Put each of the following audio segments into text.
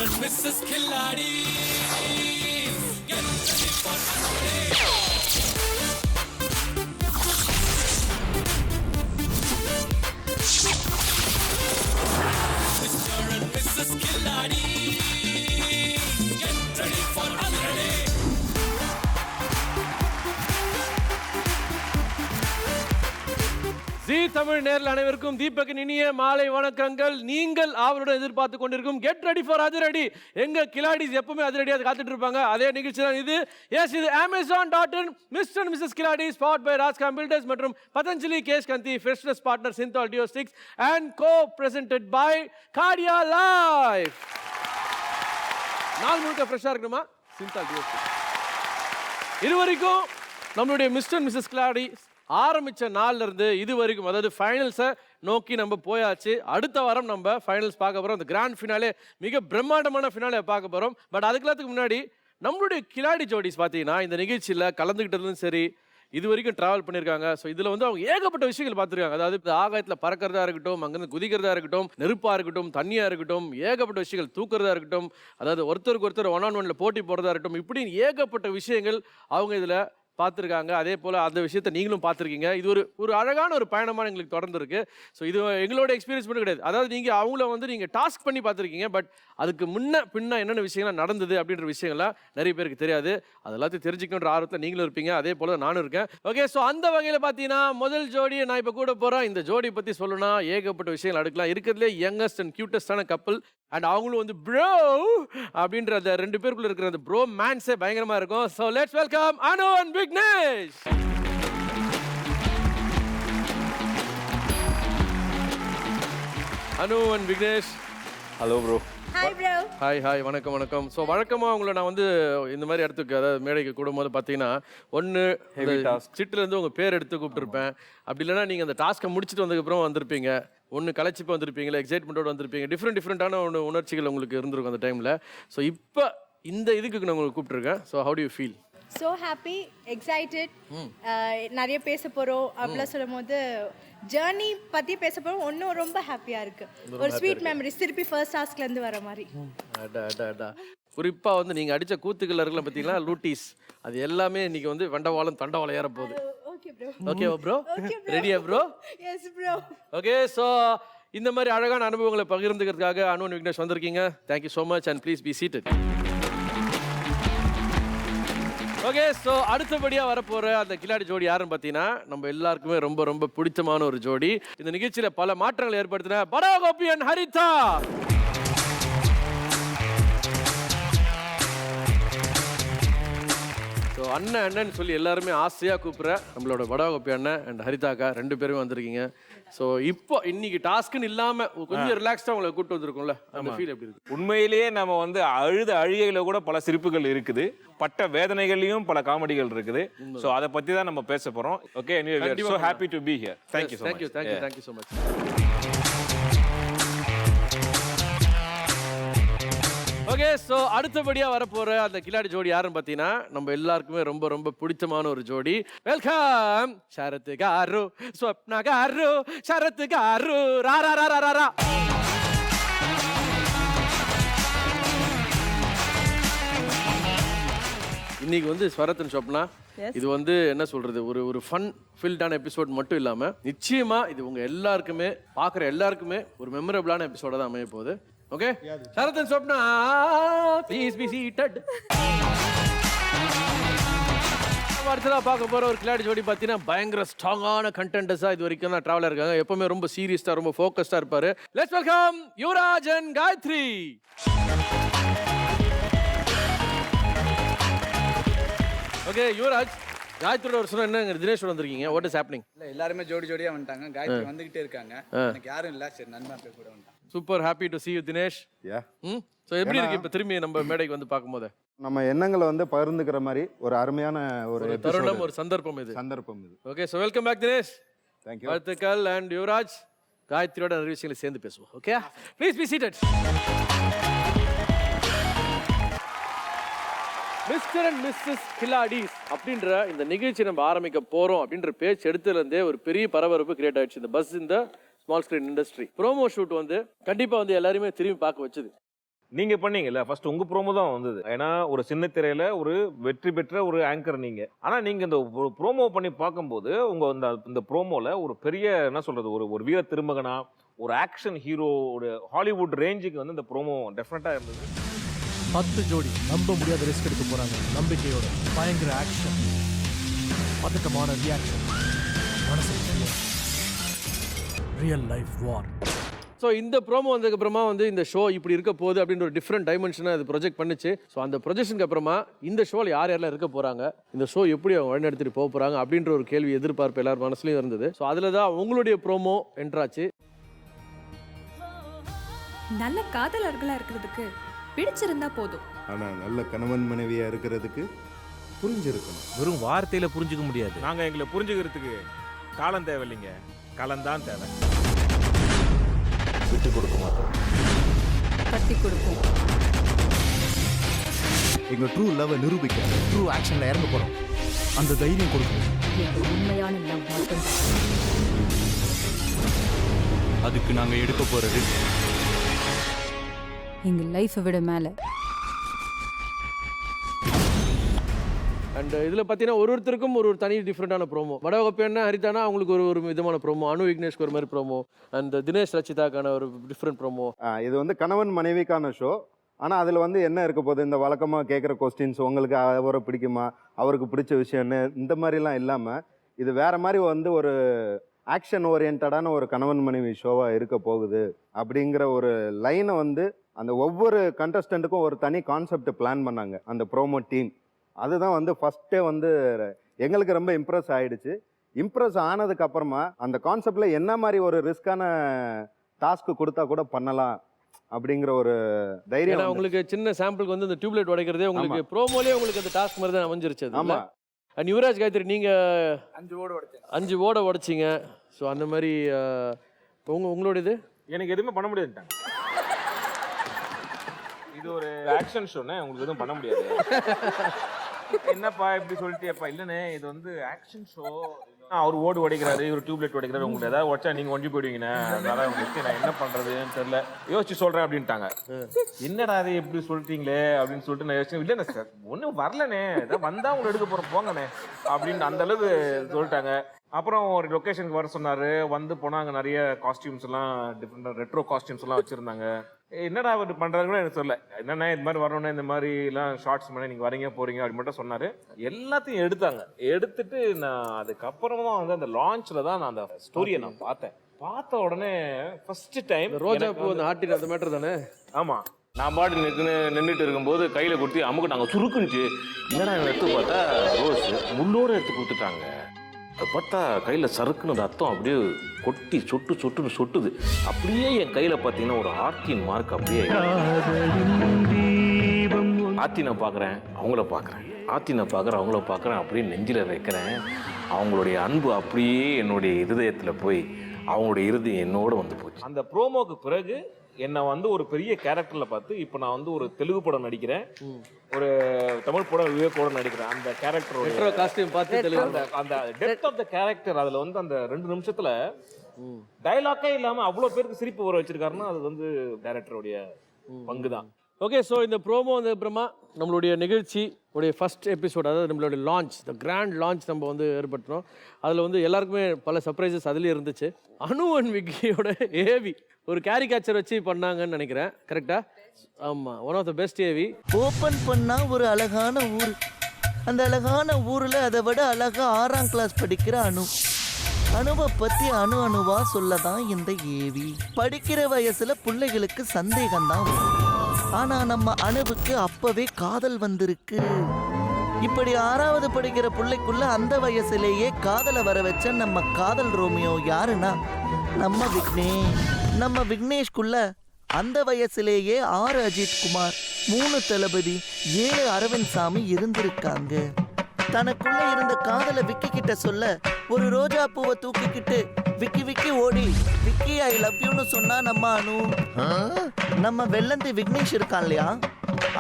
and Mrs. Khiladi. Get ready for unloading. Mr. and Mrs. Khiladi. Get ready for unloading. ஜீ தமிழ் நேரில் அனைவருக்கும் தீபக்கின் இனிய மாலை வணக்கங்கள். நீங்கள் அவருடன் எதிர்பார்த்து கொண்டிருக்கும் கெட் ரெடி ஃபார் அதிரடி. எங்க கிலாடிஸ் எப்பவுமே அதிரடியாக காத்துட்டு இருப்பாங்க. அதே நிகழ்ச்சி தான் இது. எஸ், இது Amazon.in mister and missus Khiladis powered by Rajkam builders மற்றும் Patanjali Kesh Kanti freshness partner Cinthol deo sticks and co presented by Cardia life. நாள் முழுக்க ஃப்ரெஷ்ஷாக இருக்கணுமா? Cinthol deo sticks. இது வரைக்கும் நம்மளுடைய மிஸ்டர் அண்ட் மிஸ்ஸஸ் கிலாடிஸ் ஆரம்பித்த நாள்ல இருந்து இது வரைக்கும், அதாவது ஃபைனல்ஸை நோக்கி நம்ம போயாச்சு. அடுத்த வாரம் நம்ம ஃபைனல்ஸ் பார்க்க போகிறோம். அந்த கிராண்ட் ஃபினாலே, மிக பிரம்மாண்டமான ஃபினாலே பார்க்க போகிறோம். பட் அதுக்கெல்லாத்துக்கு முன்னாடி நம்மளுடைய கிலாடி ஜோடிஸ் பார்த்தீங்கன்னா இந்த நிகழ்ச்சியில் கலந்துக்கிட்டதும் சரி, இது வரைக்கும் ட்ராவல் பண்ணியிருக்காங்க. ஸோ இதில் வந்து அவங்க ஏகப்பட்ட விஷயங்கள் பார்த்துருக்காங்க. அதாவது இந்த ஆகாயத்தில் பறக்கிறதா இருக்கட்டும், அங்கேருந்து குதிக்கிறதா இருக்கட்டும், நெருப்பாக இருக்கட்டும், தண்ணியாக இருக்கட்டும், ஏகப்பட்ட விஷயங்கள் தூக்குறதா இருக்கட்டும், அதாவது ஒருத்தருக்கு ஒருத்தர் 1-on-1 போட்டி போடுறதா இருக்கட்டும், இப்படி ஏகப்பட்ட விஷயங்கள் அவங்க இதில் பார்த்துருக்காங்க. அதே போல் அந்த விஷயத்தை நீங்களும் பார்த்துருக்கீங்க. இது ஒரு அழகான ஒரு பயணமாக எங்களுக்கு தொடர்ந்து இருக்கு. ஸோ இது எங்களோட எக்ஸ்பீரியன்ஸ் மட்டும் கிடையாது. அதாவது நீங்கள் அவங்கள வந்து நீங்கள் டாஸ்க் பண்ணி பார்த்துருக்கீங்க. பட் அதுக்கு பின்ன என்னென்ன விஷயங்கள்லாம் நடந்தது அப்படின்ற விஷயங்கள்லாம் நிறைய பேருக்கு தெரியாது. அது எல்லாத்தையும் தெரிஞ்சுக்கணுன்ற ஆர்வத்தில் நீங்களும் இருப்பீங்க. அதே போல் நானும் இருக்கேன். ஓகே, ஸோ அந்த வகையில் பார்த்தீங்கன்னா முதல் ஜோடியை நான் இப்போ கூட போகிறேன். இந்த ஜோடி பற்றி சொல்லணும்னா ஏகப்பட்ட விஷயங்கள் அடுக்கலாம். இருக்கிறதுலே யங்கஸ்ட் அண்ட் கியூட்டஸ்டான கப்பல். அண்ட் அவங்களும் வந்து ப்ரோ அப்படின்ற அந்த ரெண்டு பேருக்குள்ள இருக்கிற அந்த ப்ரோ மேன்ஸே பயங்கரமாக இருக்கும். So let's welcome Anu and Vignesh. Anu and Vignesh. Hello bro. Hi bro. Hi வணக்கம். ஸோ வழக்கமாக உங்களை நான் வந்து இந்த மாதிரி இடத்துக்கு, அதாவது மேடைக்கு கூடும்போது பார்த்தீங்கன்னா ஒன்று சிட்டிலேருந்து உங்கள் பேர் எடுத்து கூப்பிட்டுருப்பேன். அப்படி இல்லைன்னா நீங்கள் அந்த டாஸ்க்கை முடிச்சுட்டு வந்ததுக்கப்புறம் வந்திருப்பீங்க. ஒன்று கலைச்சிப்போ வந்திருப்பீங்களா, எக்ஸைட்மெண்ட்டோடு வந்திருப்பீங்க. டிஃப்ரெண்ட்டான உணர்ச்சிகள் உங்களுக்கு இருந்திருக்கும் அந்த டைமில். ஸோ இப்போ இந்த இதுக்கு நான் உங்களுக்கு கூப்பிட்டுருக்கேன். So how do you feel? So happy, excited. நிறைய பேச போகிறோம் அப்படிலாம் சொல்லும் போது ஜேர்னி பற்றி பேச போகிறோம். ஒன்றும் ரொம்ப ஹாப்பியாக இருக்குது. ஒரு ஸ்வீட் மெமரிஸ் திருப்பி ஃபர்ஸ்ட் டாஸ்க்லேருந்து வர மாதிரி. குறிப்பாக வந்து நீங்கள் அடித்த கூத்துக்கள் இருக்கலாம் பார்த்தீங்களா, லூட்டிஸ், அது எல்லாமே இன்னைக்கு வந்து வெண்டவாளம் தண்டவாளம் ஏற போகுது. ஓகேவா ப்ரோ? ரெடியா bro? Yes bro. Okay, so இந்த மாதிரி அழகான அனுபவங்களை பகிர்ந்துக்கிறதுக்காக அனு அண்ட் விக்னேஷ் வந்திருக்கீங்க. Thank you so much and please be seated. Okay, so அடுத்தபடியாக வரப்போகிற அந்த கிலாடி ஜோடி யாருன்னு பார்த்தீங்கன்னா நம்ம எல்லாருக்குமே ரொம்ப ரொம்ப பிடித்தமான ஒரு ஜோடி. இந்த நிகழ்ச்சியில் பல மாற்றங்களை ஏற்படுத்தின படா கோபி அண்ட் ஹரிதா. ஸோ அண்ணன் சொல்லி எல்லாருமே ஆசையாக கூப்பிட்ற நம்மளோட படா கோபி அண்ணன் அண்ட் ஹரிதாக்கா ரெண்டு பேருமே வந்திருக்கீங்க. ஸோ இப்போ இன்னைக்கு டாஸ்க்குன்னு இல்லாமல் கொஞ்சம் ரிலாக்ஸ்டாக உங்களை கூப்பிட்டு வந்திருக்கோம்ல, அந்த ஃபீல் எப்படி இருக்கு? உண்மையிலேயே நம்ம வந்து அழுகையில கூட பல சிரிப்புகள் இருக்குது, பட்ட வேதனைகளையும் பல காமெடிகள் இருக்குது. ஸோ அதை பற்றி தான் நம்ம பேச போகிறோம். Okay, so happy to be here. Thank you so much. Thank you so much. Okay, so அடுத்தபடியாக வரப்போகிற அந்த கிலாடி ஜோடி யாருன்னு பார்த்தீங்கன்னா நம்ம எல்லாருக்குமே ரொம்ப ரொம்ப பிடித்தமான ஒரு ஜோடி. வெல்கம் சரத் காரு, ஸ்வப்னா காரு, சரத் காரு, ரா ரா ரா ரா ரா. இன்னைக்கு வந்து ஸ்வரத் அண்ட் ஸ்வப்னா, இது வந்து என்ன சொல்றது, ஒரு ஃபன் ஃபில்டான எபிசோட் மட்டும் இல்லாமல் நிச்சயமா இது உங்க எல்லாருக்குமே பார்க்குற எல்லாருக்குமே ஒரு மெமரபிளான எபிசோட தான் அமைய போகுது. Okay, Sharath and Swapna please be seated. அடுத்ததாக பார்க்க போகிற ஒரு கிலாடி ஜோடி பார்த்தீங்கன்னா பயங்கர ஸ்ட்ராங்கான கண்டென்டர்ஸாக இது வரைக்கும் தான் ட்ராவலாக இருக்காங்க. எப்பவுமே ரொம்ப சீரியஸாக ரொம்ப ஃபோக்கஸ்டாக இருப்பார். Let's welcome Yuvraj and Gayathri. Okay Yuvraj, காயத்ரியோட ஒரு சொன்ன என்ன தினேஷ் வந்திருக்கீங்க. What is happening? இல்ல எல்லாருமே ஜோடியா வந்துட்டாங்க. காயத்ரி வந்துகிட்டே இருக்காங்க. எனக்கு யாரும் இல்ல, சரி நண்பன் கூட வந்துட்டாங்க. Super happy to see you Dinesh. So எப்படி இருக்கு இப்போ திரும்பி நம்ம மேடைக்கு வந்து பார்க்கும்போது? நம்ம எண்ணங்களை வந்து பகிர்ந்துக்கிற மாதிரி ஒரு அருமையான ஒரு தருணம், ஒரு சந்தர்ப்பம் இது. Okay, so welcome back Dinesh. Thank you. வாழ்த்துக்கள். அண்ட் யுவராஜ், காயத்ரியோட நிறைய விஷயங்களை சேர்ந்து பேசுவோம். Okay, please be seated. Mister and missus Khiladis அப்படின்ற இந்த நிகழ்ச்சி நம்ம ஆரம்பிக்க போறோம் அப்படின்ற பேச்சு எடுத்துலேருந்தே ஒரு பெரிய பரபரப்பு கிரியேட் ஆயிடுச்சு இந்த பஸ் இந்த small screen industry. Promo shoot வந்து கண்டிப்பா வந்து எல்லாருமே திரும்பி பார்க்க வச்சுது. நீங்க பண்ணீங்கல்ல ஃபர்ஸ்ட் உங்க ப்ரோமோ தான் வந்தது. ஏன்னா ஒரு சின்ன திரையில ஒரு வெற்றி பெற்ற ஒரு ஆங்கர் நீங்க. ஆனா நீங்க இந்த ப்ரோமோ பண்ணி பார்க்கும்போது உங்க இந்த ப்ரோமோல ஒரு பெரிய என்ன சொல்றது ஒரு வீர திருமகனா ஒரு ஆக்ஷன் ஹீரோ ஒரு ஹாலிவுட் ரேஞ்சுக்கு வந்து இந்த ப்ரோமோ டெஃபினட்டா இருந்தது. 10 ஜோடி நம்ப முடியாத ரிஸ்க் எடுக்க போறாங்க. நம்பிக்கையோட பயங்கர ஆக்ஷன், பதட்டமான ரியாக்ஷன், மனசு ரியல் லைஃப் வார். ஸோ இந்த ப்ரோமோ வந்ததுக்கு அப்புறமா வந்து இந்த ஷோ இப்படி இருக்க போகுது அப்படின்ற ஒரு டிஃப்ரெண்ட் டைமென்ஷனை அது ப்ரொஜெக்ட் பண்ணுச்சு. ஸோ அந்த ப்ரொஜெக்ஷனுக்கு அப்புறமா இந்த ஷோவில் யார் யாரெல்லாம் இருக்க போகிறாங்க, இந்த ஷோ எப்படி அவங்க வழிநடத்திட்டு போக போகிறாங்க அப்படின்ற ஒரு கேள்வி எதிர்பார்ப்பு எல்லார் மனசுலையும் இருந்தது. ஸோ அதில் தான் உங்களுடைய ப்ரோமோ என்ட்ராச்சு. நல்ல காதலர்களா இருக்கிறதுக்கு பிடிச்சிருந்தா போதும். ஆனா நல்ல கணவன் மனைவியா இருக்கிறதுக்கு புரிஞ்சிருக்கணும். வெறும் வார்த்தையில புரிஞ்சுக்க முடியாது. நாங்க எங்களை புரிஞ்சுக்கிறதுக்கு காலம் தேவையில்லைங்க, கலந்தான் தேவை. விட்டு கொடுக்க மாட்டோம், கட்டி கொடுப்போம். எங்க ட்ரூ லவ் நிரூபிக்க ட்ரூ ஆக்ஷன்ல இறங்க போறோம். அந்த தைரியம் கொடுக்கணும். எங்க உண்மையான லவ் மட்டும். அதுக்கு நாங்க எடுக்க போறது எங்க லைஃபை விட மேல. அண்ட் இதில் பார்த்தீங்கன்னா ஒருத்தருக்கும் ஒரு தனி டிஃப்ரெண்டான ப்ரோமோ. வடவகப்பேன்னா ஹரிதானா அவங்களுக்கு ஒரு விதமான ப்ரோமோ, அனு விக்னேஷ்க்கு ஒரு மாதிரி ப்ரோமோ, அண்ட் தினேஷ் ரச்சிதாக்கான ஒரு டிஃப்ரெண்ட் ப்ரோமோ. இது வந்து கணவன் மனைவிக்கான ஷோ. ஆனால் அதில் வந்து என்ன இருக்க போகுது, இந்த வழக்கமாக கேட்குற கொஸ்டின்ஸ், உங்களுக்கு அவரை பிடிக்குமா, அவருக்கு பிடிச்ச விஷயம் என்ன, இந்த மாதிரிலாம் இல்லாமல் இது வேற மாதிரி வந்து ஒரு ஆக்ஷன் ஓரியன்டான ஒரு கணவன் மனைவி ஷோவாக இருக்க போகுது அப்படிங்கிற ஒரு லைனை வந்து அந்த ஒவ்வொரு கண்டஸ்டண்ட்டுக்கும் ஒரு தனி கான்செப்ட் பிளான் பண்ணாங்க அந்த ப்ரோமோ டீம். அதுதான் வந்து ஃபஸ்ட்டே வந்து எங்களுக்கு ரொம்ப இம்ப்ரெஸ் ஆகிடுச்சு. இம்ப்ரெஸ் ஆனதுக்கு அப்புறமா அந்த கான்செப்டில் என்ன மாதிரி ஒரு ரிஸ்கான டாஸ்க்கு கொடுத்தா கூட பண்ணலாம் அப்படிங்கிற ஒரு தைரியம். உங்களுக்கு சின்ன சாம்பிளுக்கு வந்து இந்த டியூப்லைட் உடைக்கிறதே உங்களுக்கு ப்ரோமோலேயே உங்களுக்கு அந்த டாஸ்க் மாதிரி தான் அமைஞ்சிருச்சு. ஆமாம். அண்ட் யுவராஜ் காயத்ரி நீங்கள் 5 ஓட உடைச்சிங்க. ஸோ அந்த மாதிரி உங்களுடையது எனக்கு எதுவுமே பண்ண முடியாதுட்டாங்க. இது ஒரு ஆக்ஷன் ஷோன்னு உங்களுக்கு எதுவும் பண்ண முடியாது. என்னப்பா இப்படி சொல்லிட்டேப்பா? இல்லைண்ணே இது வந்து ஆக்ஷன் ஷோ. அவர் ஓடு உடைக்கிறாரு, இவர் டியூப்லைட் உடைக்கிறாரு, உங்களுக்கு ஏதாவது உடச்சா நீங்க ஒஞ்சி போயிடுவீங்கண்ணே, அதனால உங்களுக்கு நான் என்ன பண்றதுன்னு தெரியல, யோசிச்சு சொல்றேன் அப்படின்ட்டாங்க. என்னடா அது எப்படி சொல்லிட்டீங்களே அப்படின்னு சொல்லிட்டு நான் யோசிச்சேன். இல்லைண்ணே சார் ஒன்றும் வரலண்ணே, ஏதாவது வந்தா உங்களை எடுக்க போறோம் போங்கண்ணே அப்படின்னு அந்த அளவுக்கு சொல்லிட்டாங்க. அப்புறம் ஒரு லொக்கேஷனுக்கு வர சொன்னாரு, வந்து போனால் அங்கே நிறைய காஸ்டியூம்ஸ் எல்லாம் டிஃப்ரெண்ட் ரெட்ரோ காஸ்டியூம்ஸ் எல்லாம் வச்சிருந்தாங்க. என்னடா அவர் பண்றாரு கூட எனக்கு சொல்லல. என்னன்னா இந்த மாதிரி வரணும்னா இந்த மாதிரி எல்லாம் ஷார்ட்ஸ் பண்ணி நீங்க வரீங்க போறீங்க அப்படின்னு மட்டும் சொன்னாரு. எல்லாத்தையும் எடுத்தாங்க. எடுத்துட்டு நான் அதுக்கப்புறமா வந்து அந்த லான்ச்ல தான் நான் அந்த ஸ்டோரியை நான் பார்த்தேன். பார்த்த உடனே ஃபர்ஸ்ட் டைம் ரோஜா பூ அந்த ஆர்டின் அந்த மேட்டர் தானே. ஆமா, நான் பாட்டு நின்றுட்டு இருக்கும்போது கையில கொடுத்து அமுக்கு நாங்கள் சுருக்குனுச்சு. என்னடா எடுத்து பார்த்தா ரோஸ் முள்ளோடு எடுத்து கொடுத்துட்டாங்க. பார்த்தா கையில் சறுக்குன்னு ரத்தம் அப்படியே கொட்டி சொட்டுன்னு சொட்டுது. அப்படியே என் கையில் பார்த்தீங்கன்னா ஒரு ஆர்த்தின் மார்க் அப்படியே. ஆர்த்தினை பார்க்குறேன், அவங்கள பார்க்குறேன், ஆர்த்தினை பார்க்குறேன், அவங்கள பார்க்குறேன், அப்படியே நெஞ்சில் வைக்கிறேன். அவங்களுடைய அன்பு அப்படியே என்னுடைய இருதயத்தில் போய் அவங்களுடைய இருதயம் என்னோட வந்து போச்சு. அந்த ப்ரோமோக்கு பிறகு என்னை வந்து ஒரு பெரிய கேரக்டர்ல பார்த்து இப்போ நான் வந்து ஒரு தெலுங்கு படம் நடிக்கிறேன், ஒரு தமிழ் படம் விவேக்கோட நடிக்கிறேன். அந்த கேரக்டரோட காஸ்டியூம் பார்த்து அந்த டெப்த் ஆஃப் த கேரக்டர் அதுல வந்து அந்த 2 நிமிஷத்துல டயலாக்கே இல்லாம அவ்வளவு பேருக்கு சிரிப்பு வர வச்சிருக்காருன்னா அது வந்து டைரக்டருடைய பங்கு தான். ஓகே, ஸோ இந்த ப்ரோமோ வந்து அப்புறமா நம்மளுடைய நிகழ்ச்சி உடைய ஃபர்ஸ்ட் எபிசோட், அதாவது நம்மளுடைய லான்ச், த கிராண்ட் லான்ச் நம்ம வந்து ஏற்படுத்தினோம். அதில் வந்து எல்லாருக்குமே பல சர்ப்ரைசஸ் அதுலேயே இருந்துச்சு. அனு அண்ட் விக்கியோட ஏவி ஒரு கேரிகேச்சர் வச்சு பண்ணாங்கன்னு நினைக்கிறேன், கரெக்டா? ஆமாம், one of the best AV. Open பண்ணா ஒரு அழகான ஊர், அந்த அழகான ஊரில் அதை விட அழகா 6ஆம் கிளாஸ் படிக்கிற அணுவை பற்றி அணுவா சொல்லதான் இந்த ஏவி. படிக்கிற வயசுல பிள்ளைகளுக்கு சந்தேகம்தான் வரும். ஆனா நம்ம அணுவுக்கு அப்பவே காதல் வந்திருக்கு. இப்படி 6வது படிக்கிற பிள்ளைக்குள்ள அந்த வயசுலேயே காதலை வர வச்ச நம்ம காதல் ரோமியோ யாருன்னா நம்ம விக்னேஷ். நம்ம விக்னேஷ்குள்ள அந்த வயசுலேயே 6 அஜித் குமார், 3 தளபதி, 7 அரவிந்த் சாமி இருந்திருக்காங்க. தனக்குள்ள இருந்த காதலை விக்கி கிட்ட சொல்ல ஒரு ரோஜா பூவை தூக்கிக்கிட்டு விக்கி விக்கி ஓடி விக்கி ஐ லவ் யூன்னு சொன்னா நம்ம அனு. நம்ம வெள்ளந்தி விக்னேஷ் இருக்கான் இல்லையா,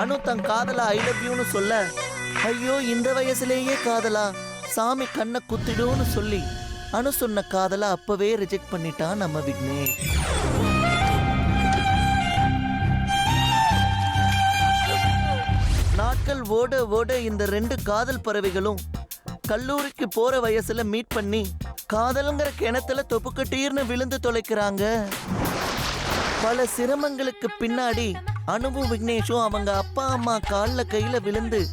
அனு தன் காதலா ஐ லவ் யூன்னு சொல்ல, ஐயோ இந்த வயசுலேயே காதலா, சாமி கண்ணை குத்திடுன்னு சொல்லி அனு சொன்ன காதலை அப்பவே ரிஜெக்ட் பண்ணிட்டான் நம்ம விக்னேஷ். நாட்கள் ஓட ஓட இந்த 2 காதல் பறவைகளும் கல்லூரிக்கு போற வயசுல மீட் பண்ணி காதல்ங்கிற கிணத்துல தொப்புக்கட்டீர்னு விழுந்து தொலைக்கிறாங்க. பல சிரமங்களுக்கு பின்னாடி அனுபவ விக்னேஷும் அவங்க அப்பா அம்மா காலில் கையில விழுந்து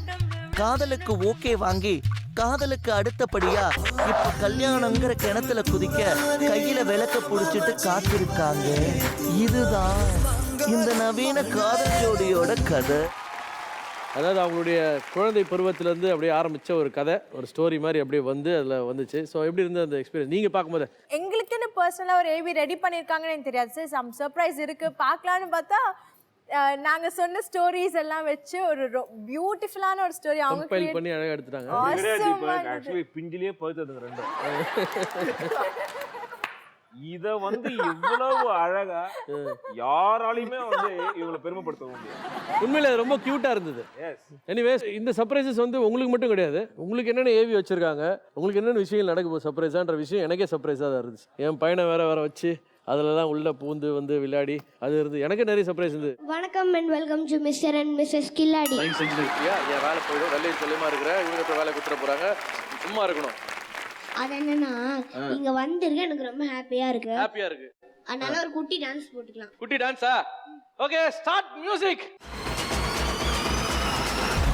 காதலுக்கு ஓகே வாங்கி காதலுக்கு அடுத்தபடியா இப்ப கல்யாணங்கிற கிணத்துல குதிக்க கையில விளக்க புடிச்சிட்டு காத்திருக்காங்க. இதுதான் இந்த நவீன காதல் ஜோடியோட கதை. அதாவது அவங்களுடைய குழந்தை பருவத்திலேருந்து அப்படியே ஆரம்பித்த ஒரு கதை, ஒரு ஸ்டோரி மாதிரி அப்படியே வந்து அதில் வந்துச்சு. ஸோ எப்படி இருந்தது அந்த எக்ஸ்பீரியன்ஸ் நீங்கள் பார்க்கும்போது? எங்களுக்குன்னு பர்சனலாக ஒரு ஏவி ரெடி பண்ணியிருக்காங்கன்னு எனக்கு தெரியாது சார். சம் சர்ப்ரைஸ் இருக்குது பார்க்கலான்னு பார்த்தா நாங்கள் சொன்ன ஸ்டோரிஸ் எல்லாம் வச்சு ஒரு பியூட்டிஃபுல்லான ஒரு ஸ்டோரி அவங்க கம்பைல் பண்ணி அழகாக எடுத்துட்டாங்க. ஆக்சுவலி பிஞ்சிலேயே பழுத்ததுங்க ரெண்டும். இத வந்து இவ்வளவு அழகா யாராலையுமே வந்து இவ்வளவு பெருமைப்படுத்த முடியாது. உண்மையில அது ரொம்ப கியூட்டா இருந்தது. எனிவேஸ் இந்த சர்ப்ரைசஸ் வந்து உங்களுக்கு மட்டும் கிடையாது. உங்களுக்கு என்னென்ன ஏவி வச்சிருக்காங்க, உங்களுக்கு என்னென்ன விஷயங்கள் நடக்க போகுது சர்ப்ரைஸான்ற விஷயம் எனக்கே சர்ப்ரைஸாக தான் இருந்துச்சு. என் பையனை வேற வச்சு அதிலலாம் உள்ள பூந்து வந்து விளையாடி அது இருந்து எனக்கு நிறைய சர்ப்ரைஸ் இருந்தது. வணக்கம் and welcome to mister and missus Khiladi. செஞ்சுருக்கியா? என் வேலை போயிடும், வெள்ளை சொல்லியமா இருக்கிற இவங்க இப்போ வேலை கொடுத்துட போறாங்க, சும்மா இருக்கணும். அது என்னன்னா இங்க வந்திருக்க எனக்கு ரொம்ப ஹாப்பியா இருக்கு. அதனால ஒரு குட்டி டான்ஸ் போட்டுக்கலாம். குட்டி டான்ஸா? Okay, start music.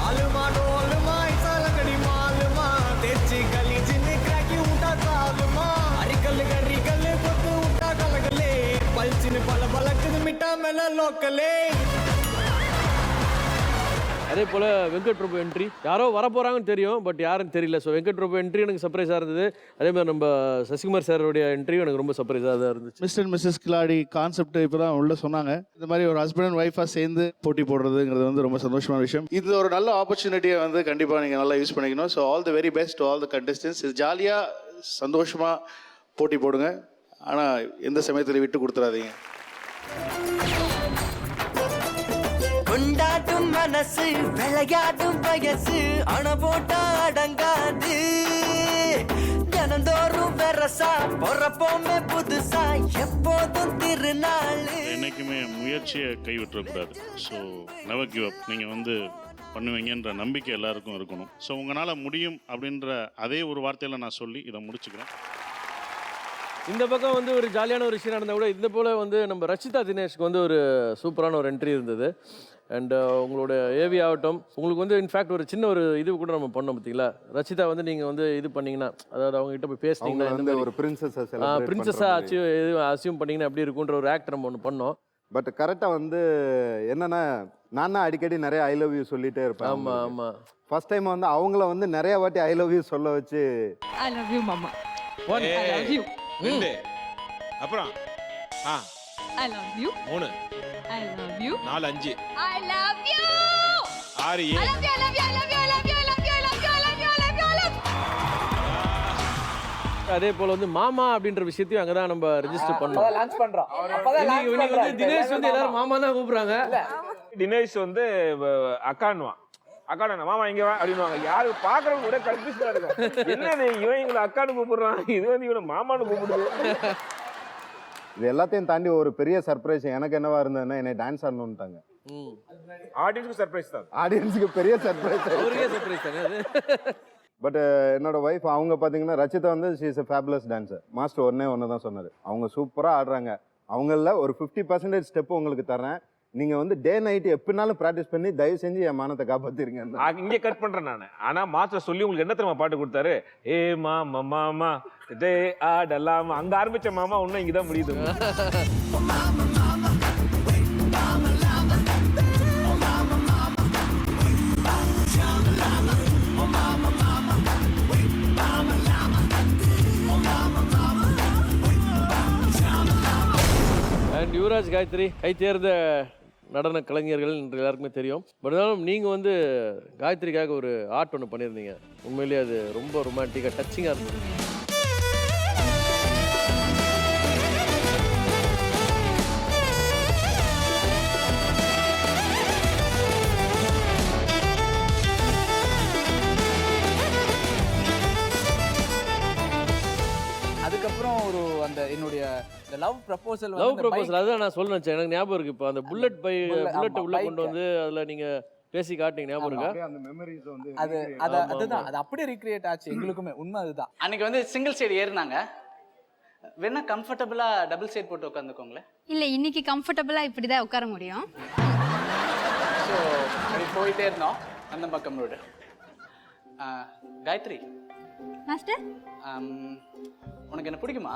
आलमा डोलमा इसालगड़ी मालमा तेची गली जिने क्रैकी उठा सालमा अरिकल गरिकल कोत उठा कलगले पलचिन पल पलकद मिटा मेला लोकले. அதே போல் வெங்கட் பிரபு என்ட்ரி, யாரோ வர போகிறாங்கன்னு தெரியும், பட் யாருன்னு தெரியல. ஸோ வெங்கட் பிரபு என்ட்ரி எனக்கு சர்ப்ரைஸாக இருந்தது. அதே மாதிரி நம்ம சசிகுமார் சாரோடைய என்ட்ரி எனக்கு ரொம்ப சர்ப்ரைஸாக தான் இருந்துச்சு. Mister and missus Killadi concept இப்போ தான் உள்ள சொன்னாங்க. இந்த மாதிரி ஒரு ஹஸ்பண்ட் அண்ட் ஒய்ஃபாக சேர்ந்து போட்டி போடுறதுங்கிறது வந்து ரொம்ப சந்தோஷமான விஷயம். இது ஒரு நல்ல ஆப்பர்ச்சுனிட்டியை வந்து கண்டிப்பாக நீங்கள் நல்லா யூஸ் பண்ணிக்கணும். So all the very best to all the contestants. இது ஜாலியாக சந்தோஷமாக போட்டி போடுங்க, ஆனால் எந்த சமயத்தில் விட்டு கொடுத்துடாதீங்க. கொண்டாட்டும் மனசு விளையாடும் வயசு அண போட்டா அடங்காது. தினந்தோறும் வெரசா பொறப்போமே புதுசா எப்போதும் திருநாள். என்னைக்குமே முயற்சியை கைவிட்டுறக்கூடாது. So never give up. நீங்கள் வந்து பண்ணுவீங்கன்ற நம்பிக்கை எல்லாருக்கும் இருக்கணும். ஸோ உங்களால் முடியும் அப்படின்ற அதே ஒரு வார்த்தையில் நான் சொல்லி இதை முடிச்சுக்கிறேன். இந்த பக்கம் வந்து ஒரு ஜாலியான ஒரு விஷயம் நடந்தால் கூட இந்த போல் வந்து நம்ம ரச்சிதா தினேஷ்க்கு வந்து ஒரு சூப்பரான ஒரு என்ட்ரி இருந்தது. அண்ட் உங்களோட ஏவி ஆகட்டும், உங்களுக்கு வந்து இன்ஃபேக்ட் ஒரு சின்ன ஒரு இது கூட நம்ம பண்ணோம் பார்த்தீங்களா. ரச்சிதா வந்து நீங்கள் வந்து இது பண்ணீங்கன்னா, அதாவது அவங்க கிட்ட போய் பேசினீங்கன்னா இந்த மாதிரி ஒரு பிரின்சஸா அசியூம் பண்ணீங்கன்னா எப்படி இருக்குன்ற ஒரு ஆக்ட் நம்ம ஒன்று பண்ணோம். பட் கரெக்டாக வந்து என்னன்னா நான் தான் அடிக்கடி நிறைய ஐ லவ் யூ சொல்லிட்டே இருப்பேன். ஆமாம் ஆமாம். ஃபர்ஸ்ட் டைம் வந்து அவங்கள வந்து நிறைய வாட்டி ஐ லவ் யூ சொல்ல வச்சு ஐ லவ் யூ மாமா. One I love you. ரெண்டு அப்புறம் ஐ லவ் யூ. மூணு ஐ லவ் யூ. நாலு அஞ்சு ஐ லவ் யூ. ஆறு I love you. I love you. I love you. I love you. I love you. I love you. I love you. I love you. I love you. அதே போல் வந்து மாமா அப்படின்ற விஷயத்தையும் அங்கே தான் நம்ம ரெஜிஸ்டர் பண்ணோம். லான்ச் பண்றோம். இன்னைக்கு வந்து தினேஷ் வந்து எல்லாரும் மாமா தான் கூப்பிடுறாங்க. தினேஷ் வந்து அக்கான்னுவான். அக்கான மாமா இங்க வா அப்படின்னுவாங்க. யாரு பாக்குறவங்க ஒரே கன்ஃபியூஷனா இருக்கும். என்னது இவன் இவங்களை அக்கானு கூப்பிடுறான், இது வந்து இவனை மாமான்னு கூப்பிடுது. இது எல்லாத்தையும் தாண்டி ஒரு பெரிய சர்ப்ரைஸ் எனக்கு என்னவா இருந்ததுன்னா என்னை டான்ஸ் ஆடணும்ட்டாங்க. ஆடியன்ஸ்க்கு சர்ப்ரைஸ் தான். ஆடியன்ஸுக்கு பெரிய சர்ப்ரைஸ். ஒரே சர்ப்ரைஸ் தானே அது. பட் என்னோட ஒய்ஃப் அவங்க பார்த்தீங்கன்னா ரச்சிதா வந்து she is a fabulous dancer. Master ஒன்று தான் சொன்னார், அவங்க சூப்பராக ஆடுறாங்க, அவங்கள ஒரு 50% ஸ்டெப் உங்களுக்கு தரேன், நீங்கள் வந்து டே நைட்டு எப்படினாலும் ப்ராக்டிஸ் பண்ணி தயவு செஞ்சு என் மானத்தை காப்பாற்றிருங்க. இங்கே கட் பண்ணுறேன் நான். ஆனால் மாஸ்டர் சொல்லி உங்களுக்கு என்ன தெரியுமா பாட்டு கொடுத்தாரு? ஏ மாமா மாமா டே ஆடலாமா. அங்கே ஆரம்பித்த மாமா இன்னும் இங்கே தான் முடியுது. அண்ட் யுவராஜ் காயத்ரி கை தேர்ந்த நடன கலைஞர்கள் என்று எல்லாருக்குமே தெரியும். பட் இருந்தாலும் நீங்கள் வந்து காயத்ரிக்காக ஒரு ஆர்ட் ஒன்று பண்ணியிருந்தீங்க. உண்மையிலேயே அது ரொம்ப ரொமான்டிக்காக டச்சிங்காக இருந்தது. அதுக்கப்புறம் ஒரு அந்த என்னுடைய லவ் ப்ரப்போசல் அதான் நான் சொல்ல நினைச்சேன். எனக்கு ஞாபகம் இருக்கு. இப்போ அந்த புல்லட் உள்ள கொண்டு வந்து அதில் நீங்கள் பேசி காட்டினீங்க ஞாபகம் இருக்கா? அப்படியே அந்த மெமரிஸ் வந்து அதுதான் அது அப்படியே ரீக்ரியேட் ஆச்சு எங்களுக்குமே. உண்மை அதுதான். அன்னைக்கு வந்து சிங்கிள் சைடு ஏறினாங்க. வேணா கம்ஃபர்டபுளா டபுள் சைடு போட்டு உட்காந்துக்கோங்களேன். இல்ல இன்னைக்கு கம்ஃபர்டபுளா இப்படிதான் உட்கார முடியும். ஸோ அப்படி போயிட்டே இருந்தோம் அந்த பக்கம் ரோடு. காயத்ரி மாஸ்டர் உனக்கு என்ன பிடிக்குமா?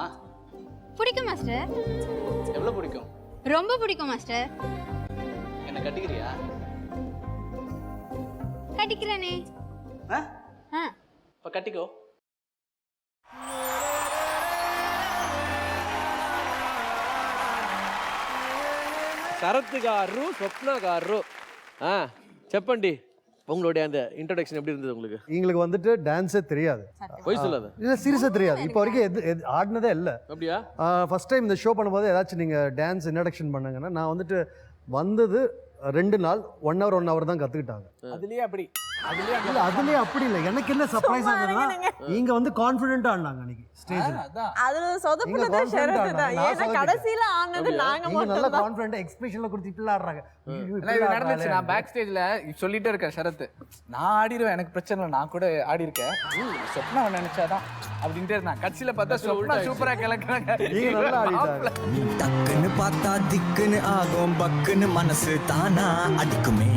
பிடிக்கும் மாஸ்டர். எவ்வளோ பிடிக்கும்? ரொம்ப பிடிக்கும் மாஸ்டர். என்ன கட்டிக்கிறியா? கட்டிக்கிறேனே. இப்போ கட்டிக்கோ. శరత్ గారు స్వప్న గారు చెప్పండి உங்களுடைய அந்த இன்ட்ரோடக்ஷன் எப்படி இருந்தது உங்களுக்கு? எங்களுக்கு வந்துட்டு டான்ஸே தெரியாது. போய் சொல்லாத. இல்லை சீரியஸாக தெரியாது. இப்போ வரைக்கும் ஆடினதே இல்லை. அப்படியா? ஃபர்ஸ்ட் டைம் இந்த ஷோ பண்ணும்போது ஏதாச்சும் நீங்கள் டான்ஸ் இன்ட்ரடக்ஷன் பண்ணாங்கன்னா நான் வந்துட்டு வந்தது 2 நாள் 1 hour தான் கற்றுக்கிட்டாங்க. அதுலேயே அப்படி இல்லை அதுலேயே அப்படி இல்லை. எனக்கு என்ன சர்ப்ரைஸ் ஆகுதுன்னா நீங்கள் வந்து கான்ஃபிடென்ட்டாக ஆடினாங்க அன்றைக்கி ஸ்டேஜில். நீங்கள் நல்லா கான்ஃபிடென்ட்டாக எக்ஸ்பிரஷனில் கொடுத்து இப்படி ஆடுறாங்க. நடந்துச்சு. நான் பேக் ஸ்டேஜில் சொல்லிட்டே இருக்கேன் ஷரத், நான் ஆடிடுவேன், எனக்கு பிரச்சனை இல்லை, நான் கூட ஆடி இருக்கேன், சொப்னா நினைச்சாதான் அப்படின்ட்டு இருந்தான். கட்சியில் பார்த்தா சொப்னா சூப்பராக கிளக்குறாங்க. டக்குன்னு பார்த்தா திக்குன்னு ஆகும், பக்குன்னு மனசு தானா அடிக்குமே.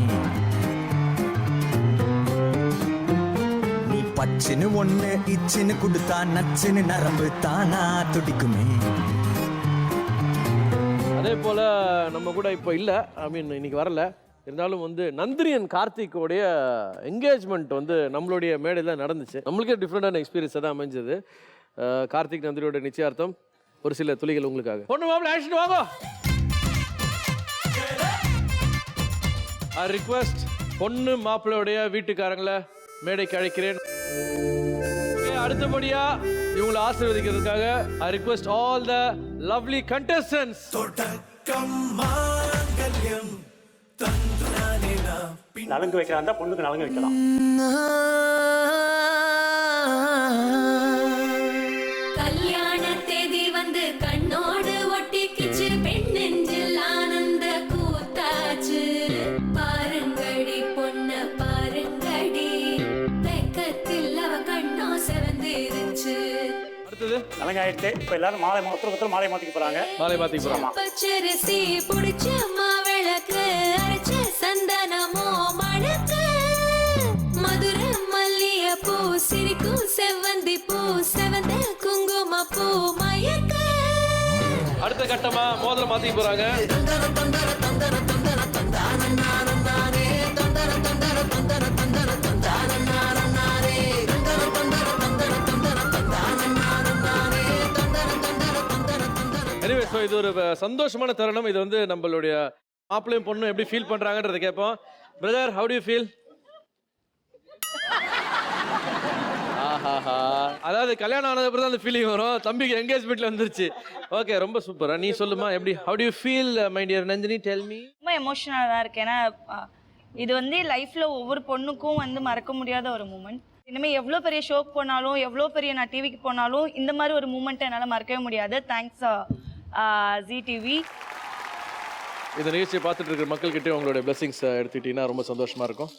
பச்சின்னு ஒண்ணு இச்சின்னு கொடுத்தா நச்சின்னு நரம்பு தானா துடிக்குமே. அதே போல நம்ம கூட இப்போ இல்லை, ஐ மீன் இன்னைக்கு வரல, இருந்தாலும் வந்து நந்தினி அண்ட் கார்த்திகோடைய என்கேஜ்மெண்ட் வந்து நம்மளுடைய மேடையில் நடந்துச்சு. நம்மளுக்கே டிஃப்ரெண்டான எக்ஸ்பீரியன்ஸாக தான் அமைஞ்சது. கார்த்திக் நந்தினியோட நிச்சயார்த்தம் ஒரு சில துளிகள் உங்களுக்காக. பொண்ணு மாப்பிள்ளை அழைச்சிட்டு வாங்க. ரிக்வெஸ்ட் பொண்ணு மாப்பிள்ளையோடைய வீட்டுக்காரங்களை மேடைக்கு அழைக்கிறேன். அடுத்தபடியா இவங்களை ஆசீர்வதிக்கிறதுக்காக I request all the lovely contestants. நலங்கு வைக்கிறான் பொண்ணுக்கு நலங்கு வைக்கலாம். கல்யாண தேதி வந்து கண்ணோடு ஒட்டிக்கிச்சு, பெண் நெஞ்சில் ஆனந்த கூத்தாச்சு. பாருங்கடி பொண்ண பாருங்கடி, வெக்கத்தில் அவ கண்ணோ செவந்திருச்சு. அடுத்தது நலங்காயிட்டு இப்போ எல்லாரும் மாலை ஒருத்தர் மாலை மாத்திக்க போறாங்க. மாலை மாத்திக்க போறாங்க. பச்சரிசி புடிச்ச மாவிளக்கு, அரைச்ச சந்தனமோ மணக்கு, மதுர மல்லிய பூ சிரிக்கும் செவ்வந்தி பூ, செவந்த குங்கும பூ மயக்க. அடுத்த கட்டமா மோதிர மாத்திக்க போறாங்க. எனிவே ஸோ இது ஒரு சந்தோஷமான தருணம். இது வந்து நம்மளுடைய மாப்பிள்ளையும் பொண்ணும் எப்படி ஃபீல் பண்றாங்கன்றதை கேட்போம். Brother, how do you feel? ஆஹாஹா, அதாவது கல்யாணம் ஆனது அப்புறம் தான் அந்த ஃபீலிங் வரும். தம்பிக்கு என்கேஜ்மெண்ட்ல வந்துருச்சு. ஓகே, ரொம்ப சூப்பரா. நீ சொல்லுமா எப்படி? How do you feel my dear Nandini? Tell me. ரொம்ப எமோஷனலாக தான் இருக்கு. ஏன்னா இது வந்து லைஃப்ல ஒவ்வொரு பொண்ணுக்கும் வந்து மறக்க முடியாத ஒரு மூமெண்ட். இனிமேல் எவ்வளோ பெரிய ஷோக்கு போனாலும், எவ்வளோ பெரிய நான் டிவிக்கு போனாலும் இந்த மாதிரி ஒரு மூமெண்ட்டை என்னால் மறக்கவே முடியாது. Thanks G TV. இந்த நிகழ்ச்சியை பார்த்துட்டு இருக்கிற மக்கள்கிட்ட உங்களுடைய பிளெஸிங்ஸ் எடுத்துக்கிட்டீங்கன்னா ரொம்ப சந்தோஷமா இருக்கும்.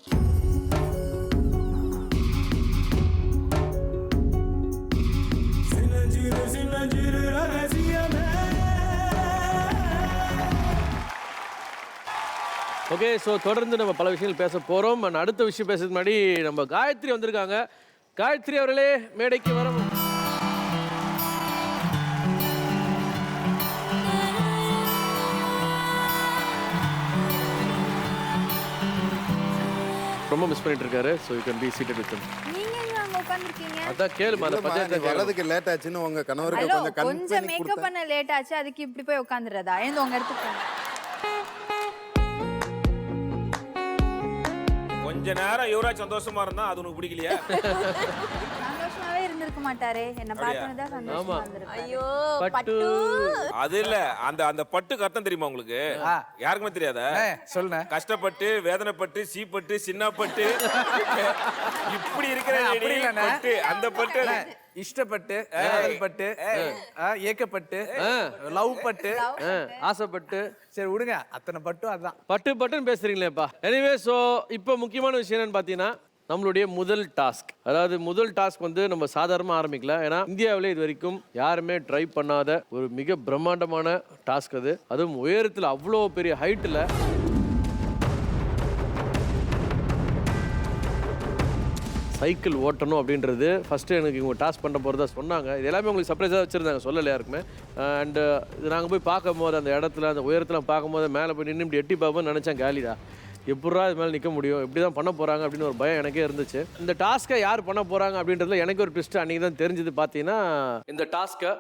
ஓகே, ஸோ தொடர்ந்து நம்ம பல விஷயங்கள் பேச போகிறோம். அடுத்த விஷயம் பேசுறதுக்கு முன்னாடி நம்ம காயத்ரி வந்திருக்காங்க. காயத்ரி அவர்களே மேடைக்கு வர. ரொம்ப மிஸ் பண்ணிட்டு இருக்காரு. So you can be seated with him. நீங்க எங்க அங்க உட்கார்ந்திருக்கீங்க? அதான் கேளுமா, அந்த பஞ்சாயத்து வரதுக்கு லேட் ஆச்சுன்னு உங்க கணவருக்கு கொஞ்சம் மேக்கப் பண்ண லேட் ஆச்சு, அதுக்கு இப்படி போய் உட்கார்ந்துறதா? ஏன் உங்க இடத்துக்கு கொஞ்ச நேரம் யுவராஜ் சந்தோஷமா இருந்தா அது உனக்கு பிடிக்கலையா? சந்தோஷமாவே இருந்திருக்க மாட்டாரே. என்ன பார்த்தா சந்தோஷமா இருந்திருக்கும். ஐயோ பட்டு. அது இல்ல, அந்த பட்டுக்கு அர்த்தம் தெரியுமா உங்களுக்கு? யாருக்குமே தெரியாதா? சொல்லுங்க. கஷ்டப்பட்டு, வேதனைப்பட்டு, சீப்பட்டு, சின்னப்பட்டு, இப்படி இருக்கிற பட்டு, அந்த பட்டு இஷ்டப்பட்டு காதல்பட்டு ஏக்கப்பட்டு லவ் பட்டு ஆசைப்பட்டு சரி விடுங்க அத்தனை பட்டும் அதுதான் பட்டுன்னு பேசுறீங்களேப்பா. எனிவே ஸோ இப்போ முக்கியமான விஷயம் என்னன்னு பார்த்தீங்கன்னா நம்மளுடைய முதல் டாஸ்க். அதாவது முதல் டாஸ்க் வந்து நம்ம சாதாரணமாக ஆரம்பிக்கல. ஏன்னா இந்தியாவிலே இது வரைக்கும் யாருமே ட்ரை பண்ணாத ஒரு மிக பிரம்மாண்டமான டாஸ்க் அது. அதுவும் உயரத்தில் அவ்வளோ பெரிய ஹைட்டில் சைக்கிள் ஓட்டணும் அப்படின்றது ஃபஸ்ட்டு எனக்கு இவங்க டாஸ்க் பண்ண போகிறதா சொன்னாங்க. இது எல்லாமே உங்களுக்கு சர்ப்ரைஸாக வச்சுருந்தாங்க, சொல்லலை யாருக்குமே. அண்டு இது நாங்கள் போய் பார்க்கும்போது அந்த இடத்துல அந்த உயரத்தில் பார்க்கும்போது மேலே போய் நின்று இப்படி எட்டி பார்ப்போம்னு நினச்சேன். கேலிடா எப்படா இது மேலே நிற்க முடியும், எப்படி தான் பண்ண போகிறாங்க அப்படின்னு ஒரு பயம் எனக்கே இருந்துச்சு. இந்த டாஸ்க்கை யார் பண்ண போகிறாங்க அப்படின்றதுல எனக்கு ஒரு ட்விஸ்ட் அன்றைக்கி தான் தெரிஞ்சது. பார்த்தீங்கன்னா இந்த டாஸ்க்கை